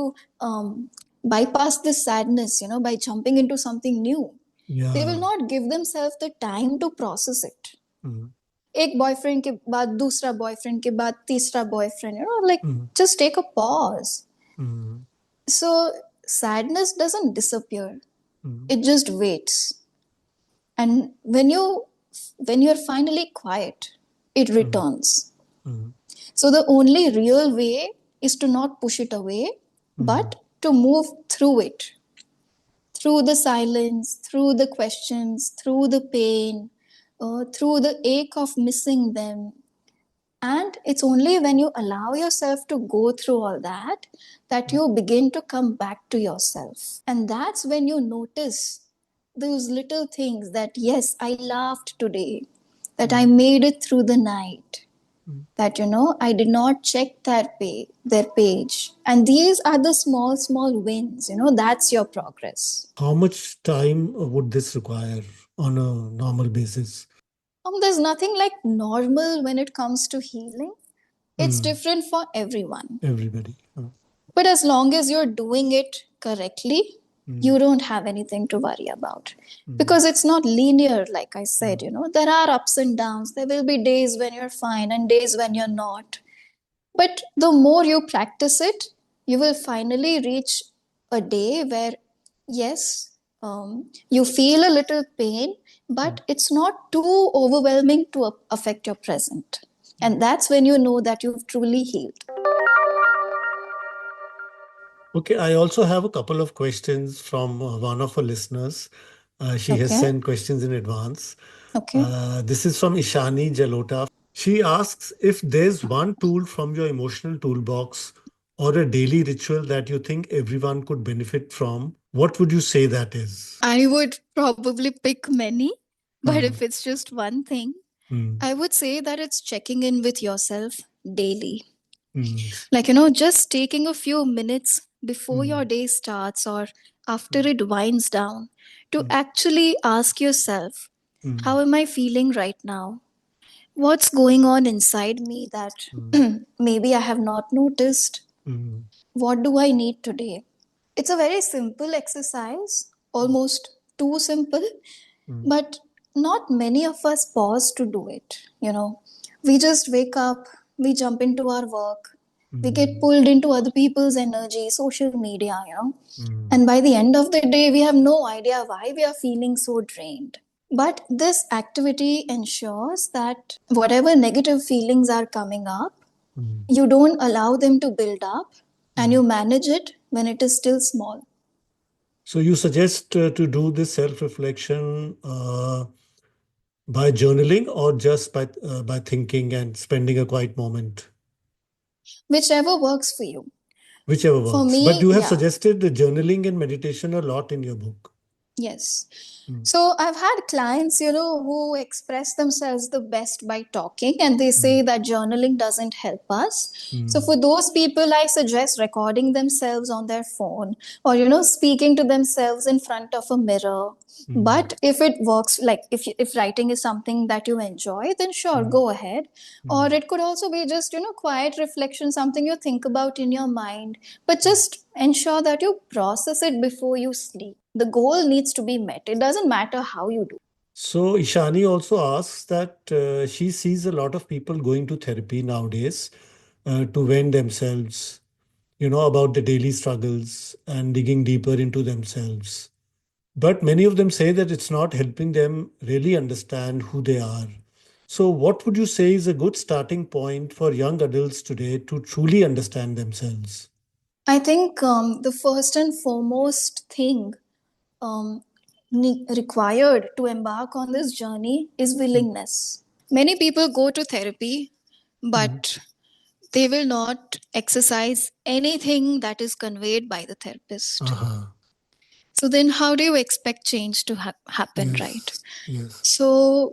bypass this sadness, by jumping into something new. They will Yeah. not give themselves the time to process it. Mm. एक boyfriend के बाद दूसरा boyfriend के बाद तीसरा boyfriend, like Mm. just take a pause. Mm. So sadness doesn't disappear, Mm. it just waits. And when you're finally quiet, it Mm. returns. Mm. So the only real way is to not push it away, Mm. but to move through it, through the silence, through the questions, through the pain, through the ache of missing them. And it's only when you allow yourself to go through all that that you begin to come back to yourself. And that's when you notice those little things that, yes, I laughed today, that I Mm. made it through the night, Mm. that, I did not check their page. And these are the small, small wins, that's your progress. How much time would this require on a normal basis? There's nothing like normal when it comes to healing. It's Mm. different for everyone. Everybody. But as long as you're doing it correctly, Mm. you don't have anything to worry about. Mm. Because it's not linear, like I said, Mm. there are ups and downs. There will be days when you're fine and days when you're not. But the more you practice it, you will finally reach a day where, yes, you feel a little pain, Mm. but it's not too overwhelming to affect your present. And that's when you know that you've truly healed. Okay, I also have a couple of questions from one of our listeners. She has Okay. sent questions in advance. Okay. This is from Ishani Jalota. She asks if there's one tool from your emotional toolbox or a daily ritual that you think everyone could benefit from, what would you say that is? I would probably pick many, but Mm. if it's just one thing, Mm. I would say that it's checking in with yourself daily. Mm. Like, just taking a few minutes before Mm. your day starts or after it winds down to Mm. actually ask yourself, Mm. how am I feeling right now? What's going on inside me that Mm. maybe I have not noticed? Mm. What do I need today? It's a very simple exercise, almost too simple, Mm. but not many of us pause to do it. We just wake up, we jump into our work, we get pulled into other people's energy, social media. And by the end of the day, we have no idea why we are feeling so drained. But this activity ensures that whatever negative feelings are coming up, you don't allow them to build up, and you manage it when it is still small. So you suggest to do this self-reflection by journaling or just by thinking and spending a quiet moment, Whichever works for you. whichever For works. But me, you have yeah. suggested the journaling and meditation a lot in your book. Yes. So I've had clients, who express themselves the best by talking, and they say that journaling doesn't help us. So for those people, I suggest recording themselves on their phone, or, speaking to themselves in front of a mirror. But if it works, like if writing is something that you enjoy, then sure, go ahead. Or it could also be just, quiet reflection, something you think about in your mind. But just ensure that you process it before you sleep. The goal needs to be met. It doesn't matter how you do. So Ishani also asks that she sees a lot of people going to therapy nowadays to vent themselves, about the daily struggles and digging deeper into themselves. But many of them say that it's not helping them really understand who they are. So, what would you say is a good starting point for young adults today to truly understand themselves? I think the first and foremost thing um, required to embark on this journey is willingness. Many people go to therapy, but they will not exercise anything that is conveyed by the therapist. Uh-huh. So then, how do you expect change to happen, right? Yes. Yes. So,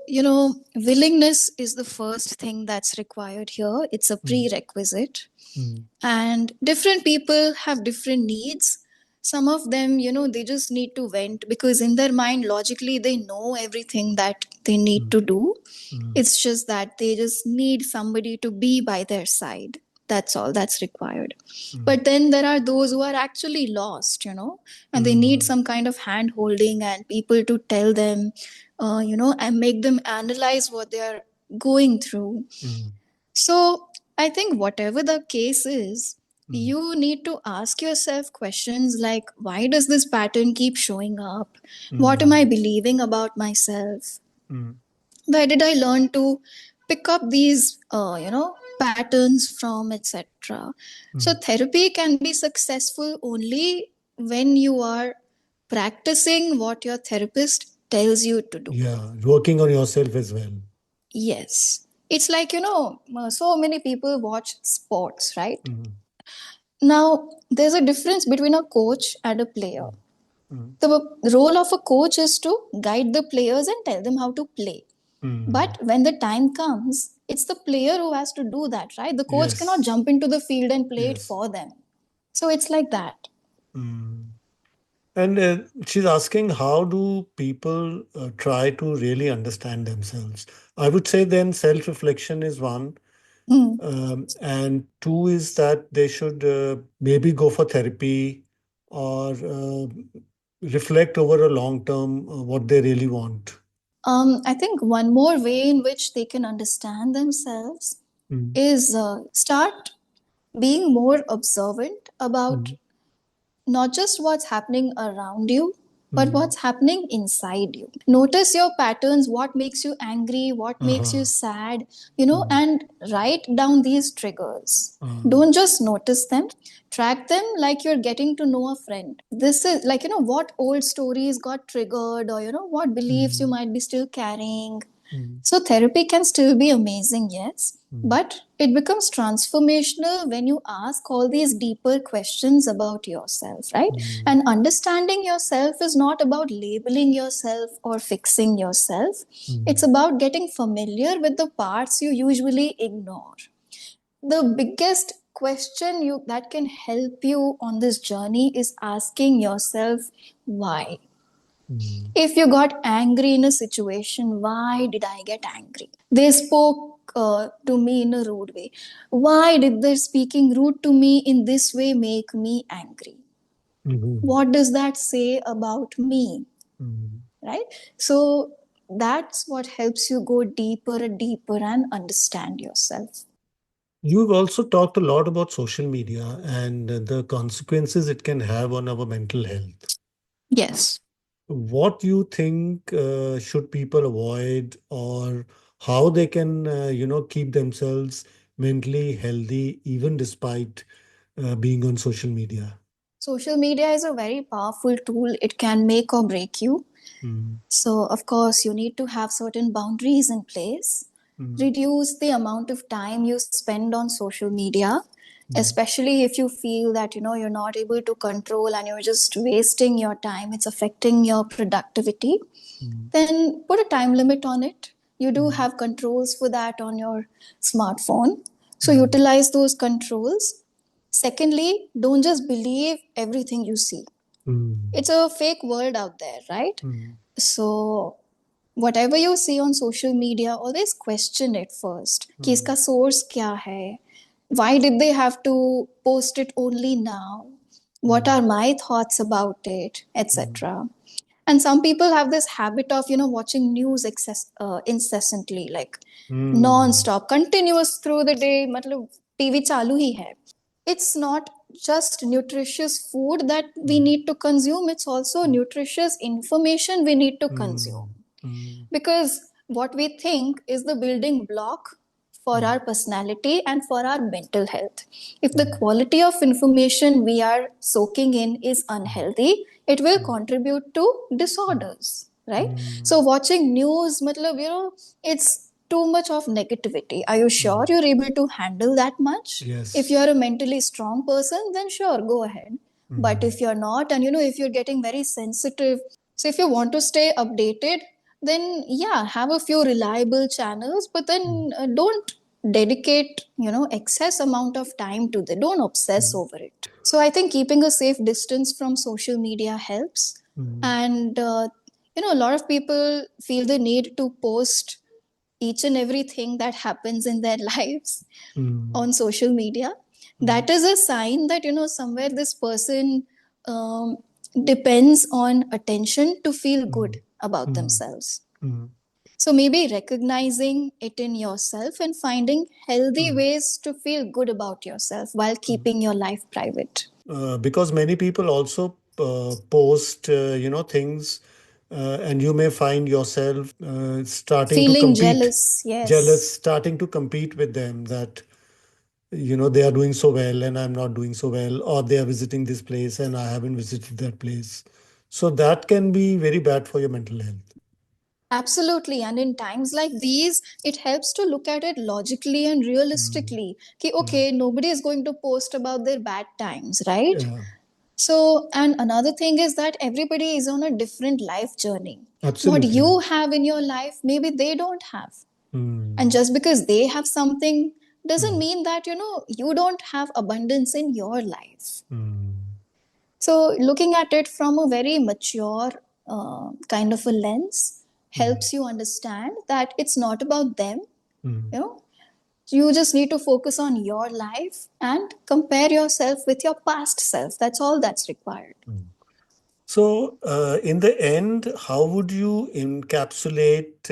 willingness is the first thing that's required here. It's a prerequisite. Mm. And different people have different needs. Some of them, they just need to vent because in their mind, logically, they know everything that they need to do. It's just that they just need somebody to be by their side. That's all that's required. But then there are those who are actually lost, and they need some kind of hand holding and people to tell them, and make them analyze what they are going through. So I think whatever the case is, you need to ask yourself questions like, why does this pattern keep showing up? What am I believing about myself? Mm. Where did I learn to pick up these, patterns from, etc.? So therapy can be successful only when you are practicing what your therapist tells you to do. Yeah, working on yourself as well. Yes. It's like, so many people watch sports, right? Mm. Now, there's a difference between a coach and a player. The role of a coach is to guide the players and tell them how to play. But when the time comes, it's the player who has to do that, right? The coach cannot Yes. jump into the field and play it Yes. for them. So it's like that. And she's asking, how do people try to really understand themselves? I would say then self reflection is one. Mm. And two is that they should maybe go for therapy or reflect over a long term what they really want. I think one more way in which they can understand themselves Mm. is start being more observant about Mm. not just what's happening around you, but Mm. what's happening inside you. Notice your patterns, what makes you angry, what makes you Uh-huh. sad, and write down these triggers. Uh, Don't just notice them, track them like you're getting to know a friend. This is like, what old stories got triggered, or, what beliefs you might be still carrying. mm. So therapy can still be amazing, yes, but it becomes transformational when you ask all these deeper questions about yourself, right? And understanding yourself is not about labeling yourself or fixing yourself. It's about getting familiar with the parts you usually ignore. The biggest question you that can help you on this journey is asking yourself why. If you got angry in a situation, why did I get angry? They spoke to me in a rude way. Why did their speaking rude to me in this way make me angry? Mhm. What does that say about me? Mm. Right? So that's what helps you go deeper and deeper and understand yourself. You've also talked a lot about social media and the consequences it can have on our mental health. Yes. What do you think should people avoid, or how they can, keep themselves mentally healthy even despite being on social media? Social media is a very powerful tool. It can make or break you. Mm, So, of course, you need to have certain boundaries in place. mm, Reduce the amount of time you spend on social media, mm, especially if you feel that you're not able to control and you're just wasting your time. It's affecting your productivity. mm, Then put a time limit on it. You do mm, have controls for that on your smartphone. So mm, utilize those controls. Secondly, don't just believe everything you see. mm, It's a fake world out there, right? mm, So whatever you see on social media, always question it first. कि mm, इसका source क्या है? Why did they have to post it only now? What mm, are my thoughts about it, mm, etc. And some people have this habit of watching news incessantly, like mm, non-stop, continuous through the day. मतलब TV चालू ही है. It's not just nutritious food that we mm, need to consume, it's also nutritious information we need to consume. mm, mm, Because what we think is the building block for mm, our personality and for our mental health. If the mm, quality of information we are soaking in is mm, unhealthy, it will mm, contribute to mm, disorders, right? mm. So watching news, matlab, it's too much of negativity. Are you sure Mm. you're able to handle that much? If Yes. you're a mentally strong person, then sure, go ahead. But Mm, if you're not, and if you're getting very sensitive, so if you want to stay updated, then yeah, have a few reliable channels, but mm, then don't dedicate excess amount of time to it. Don't obsess mm, over it. So I think keeping a safe distance from social media helps. mm, And a lot of people feel the need to post each and everything that happens in their lives mm, on social media. mm, That is a sign that somewhere this person um, depends on attention to feel good mm, about mm, themselves. mm, So maybe recognizing it in yourself and finding healthy mm, ways to feel good about yourself while mm. keeping your life private. Because many people also post, things, and you may find yourself starting to Feeling compete, jealous, jealous, yes. starting to compete with them that, they are doing so well and I'm not doing so well, or they are visiting this place and I haven't visited that place. So that can be very bad for your mental health. Absolutely. And in times like these, it helps to look at it logically and Mm, realistically. Ki, mm, okay, nobody is going to post about their bad times, right? yeah, So, and another thing is that everybody is on a different life journey. What absolutely. you have in your life, maybe they don't have. And Mm, just because they have something doesn't mm, mean that, you don't have abundance in your life. mm, So, looking at it from a very mature kind of a lens mm, helps you understand that it's not about them. mm, You know, you just need to focus on your life and compare yourself with your past self. That's all that's required. mm. So, in the end, how would you encapsulate,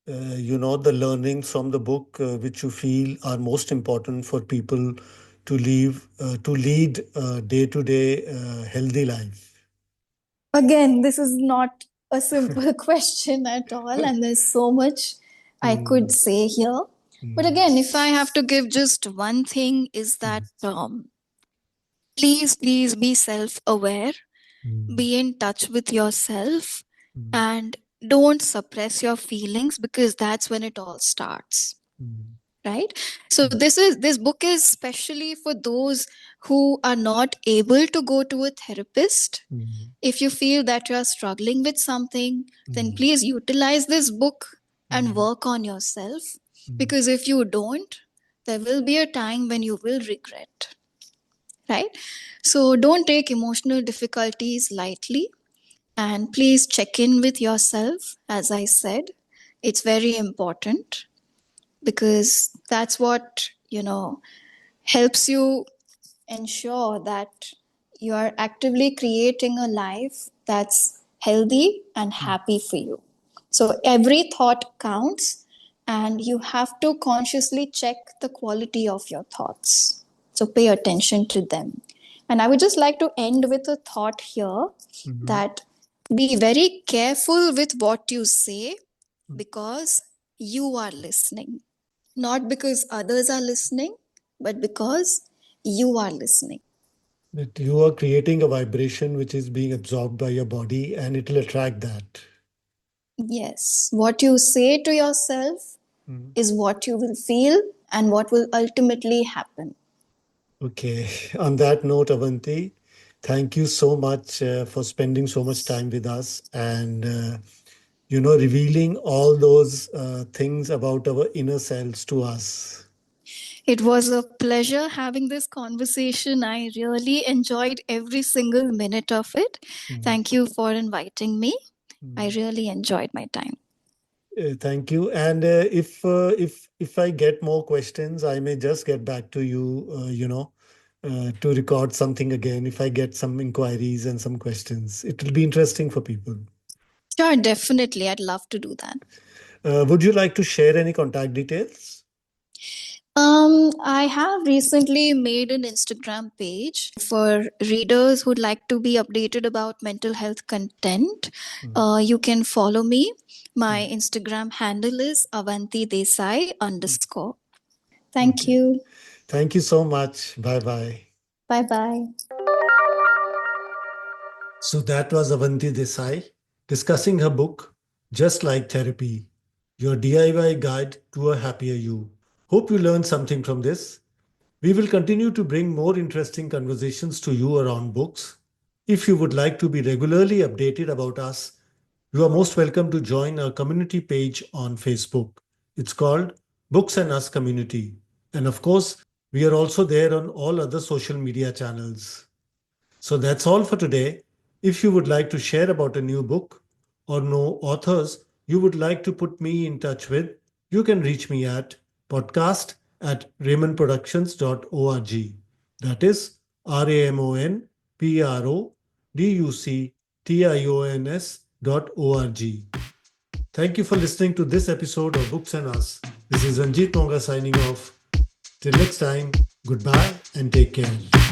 the learnings from the book, which you feel are most important for people to lead a day-to-day healthy life? Again, this is not a simple question at all, and there's so much I could Mm, say here. But mm, again, if I have to give just one thing, is that mm, please be self aware, mm, be in touch with yourself, mm, and don't suppress your feelings because that's when it all starts. mm, Right? So this book is especially for those who are not able to go to a therapist. mm, If you feel that you are struggling with something, then mm, please utilize this book and mm, work on yourself. mm, Because if you don't, there will be a time when you will regret, right? So don't take emotional difficulties lightly, and please check in with yourself. As I said, it's very important because that's what, helps you ensure that you are actively creating a life that's healthy and mm. happy for you. So every thought counts, and you have to consciously check the quality of your thoughts. So pay attention to them. And I would just like to end with a thought here Mhm. that be very careful with what you say because you are listening. Not because others are listening, but because you are listening. That you are creating a vibration which is being absorbed by your body and it will attract that. Yes, what you say to yourself Mhm. is what you will feel and what will ultimately happen. Okay. On that note, Avanti, thank you so much for spending so much time with us and revealing all those things about our inner selves to us. It was a pleasure having this conversation. I really enjoyed every single minute of it. Mm. Thank you for inviting me. I Mm. really enjoyed my time. Thank you. And if I get more questions, I may just get back to you. To record something again. If I get some inquiries and some questions, it will be interesting for people. Sure, definitely. I'd love to do that. Would you like to share any contact details? I have recently made an Instagram page for readers who'd like to be updated about mental health content. Mm. You can follow me. My Instagram handle is Avanti Desai underscore. Thank Okay. you. Thank you so much. Bye bye. Bye bye. So that was Avanti Desai discussing her book, Just Like Therapy, your DIY guide to a happier you. Hope you learned something from this. We will continue to bring more interesting conversations to you around books. If you would like to be regularly updated about us, you are most welcome to join our community page on Facebook. It's called Books and Us Community. And of course, we are also there on all other social media channels. So that's all for today. If you would like to share about a new book or know authors you would like to put me in touch with, you can reach me at podcast@ramonproductions.org. That is RAMONPRODUCTIONS.org. Thank you for listening to this episode of Books and Us. This is Ranjit Monga signing off. Till next time, goodbye and take care.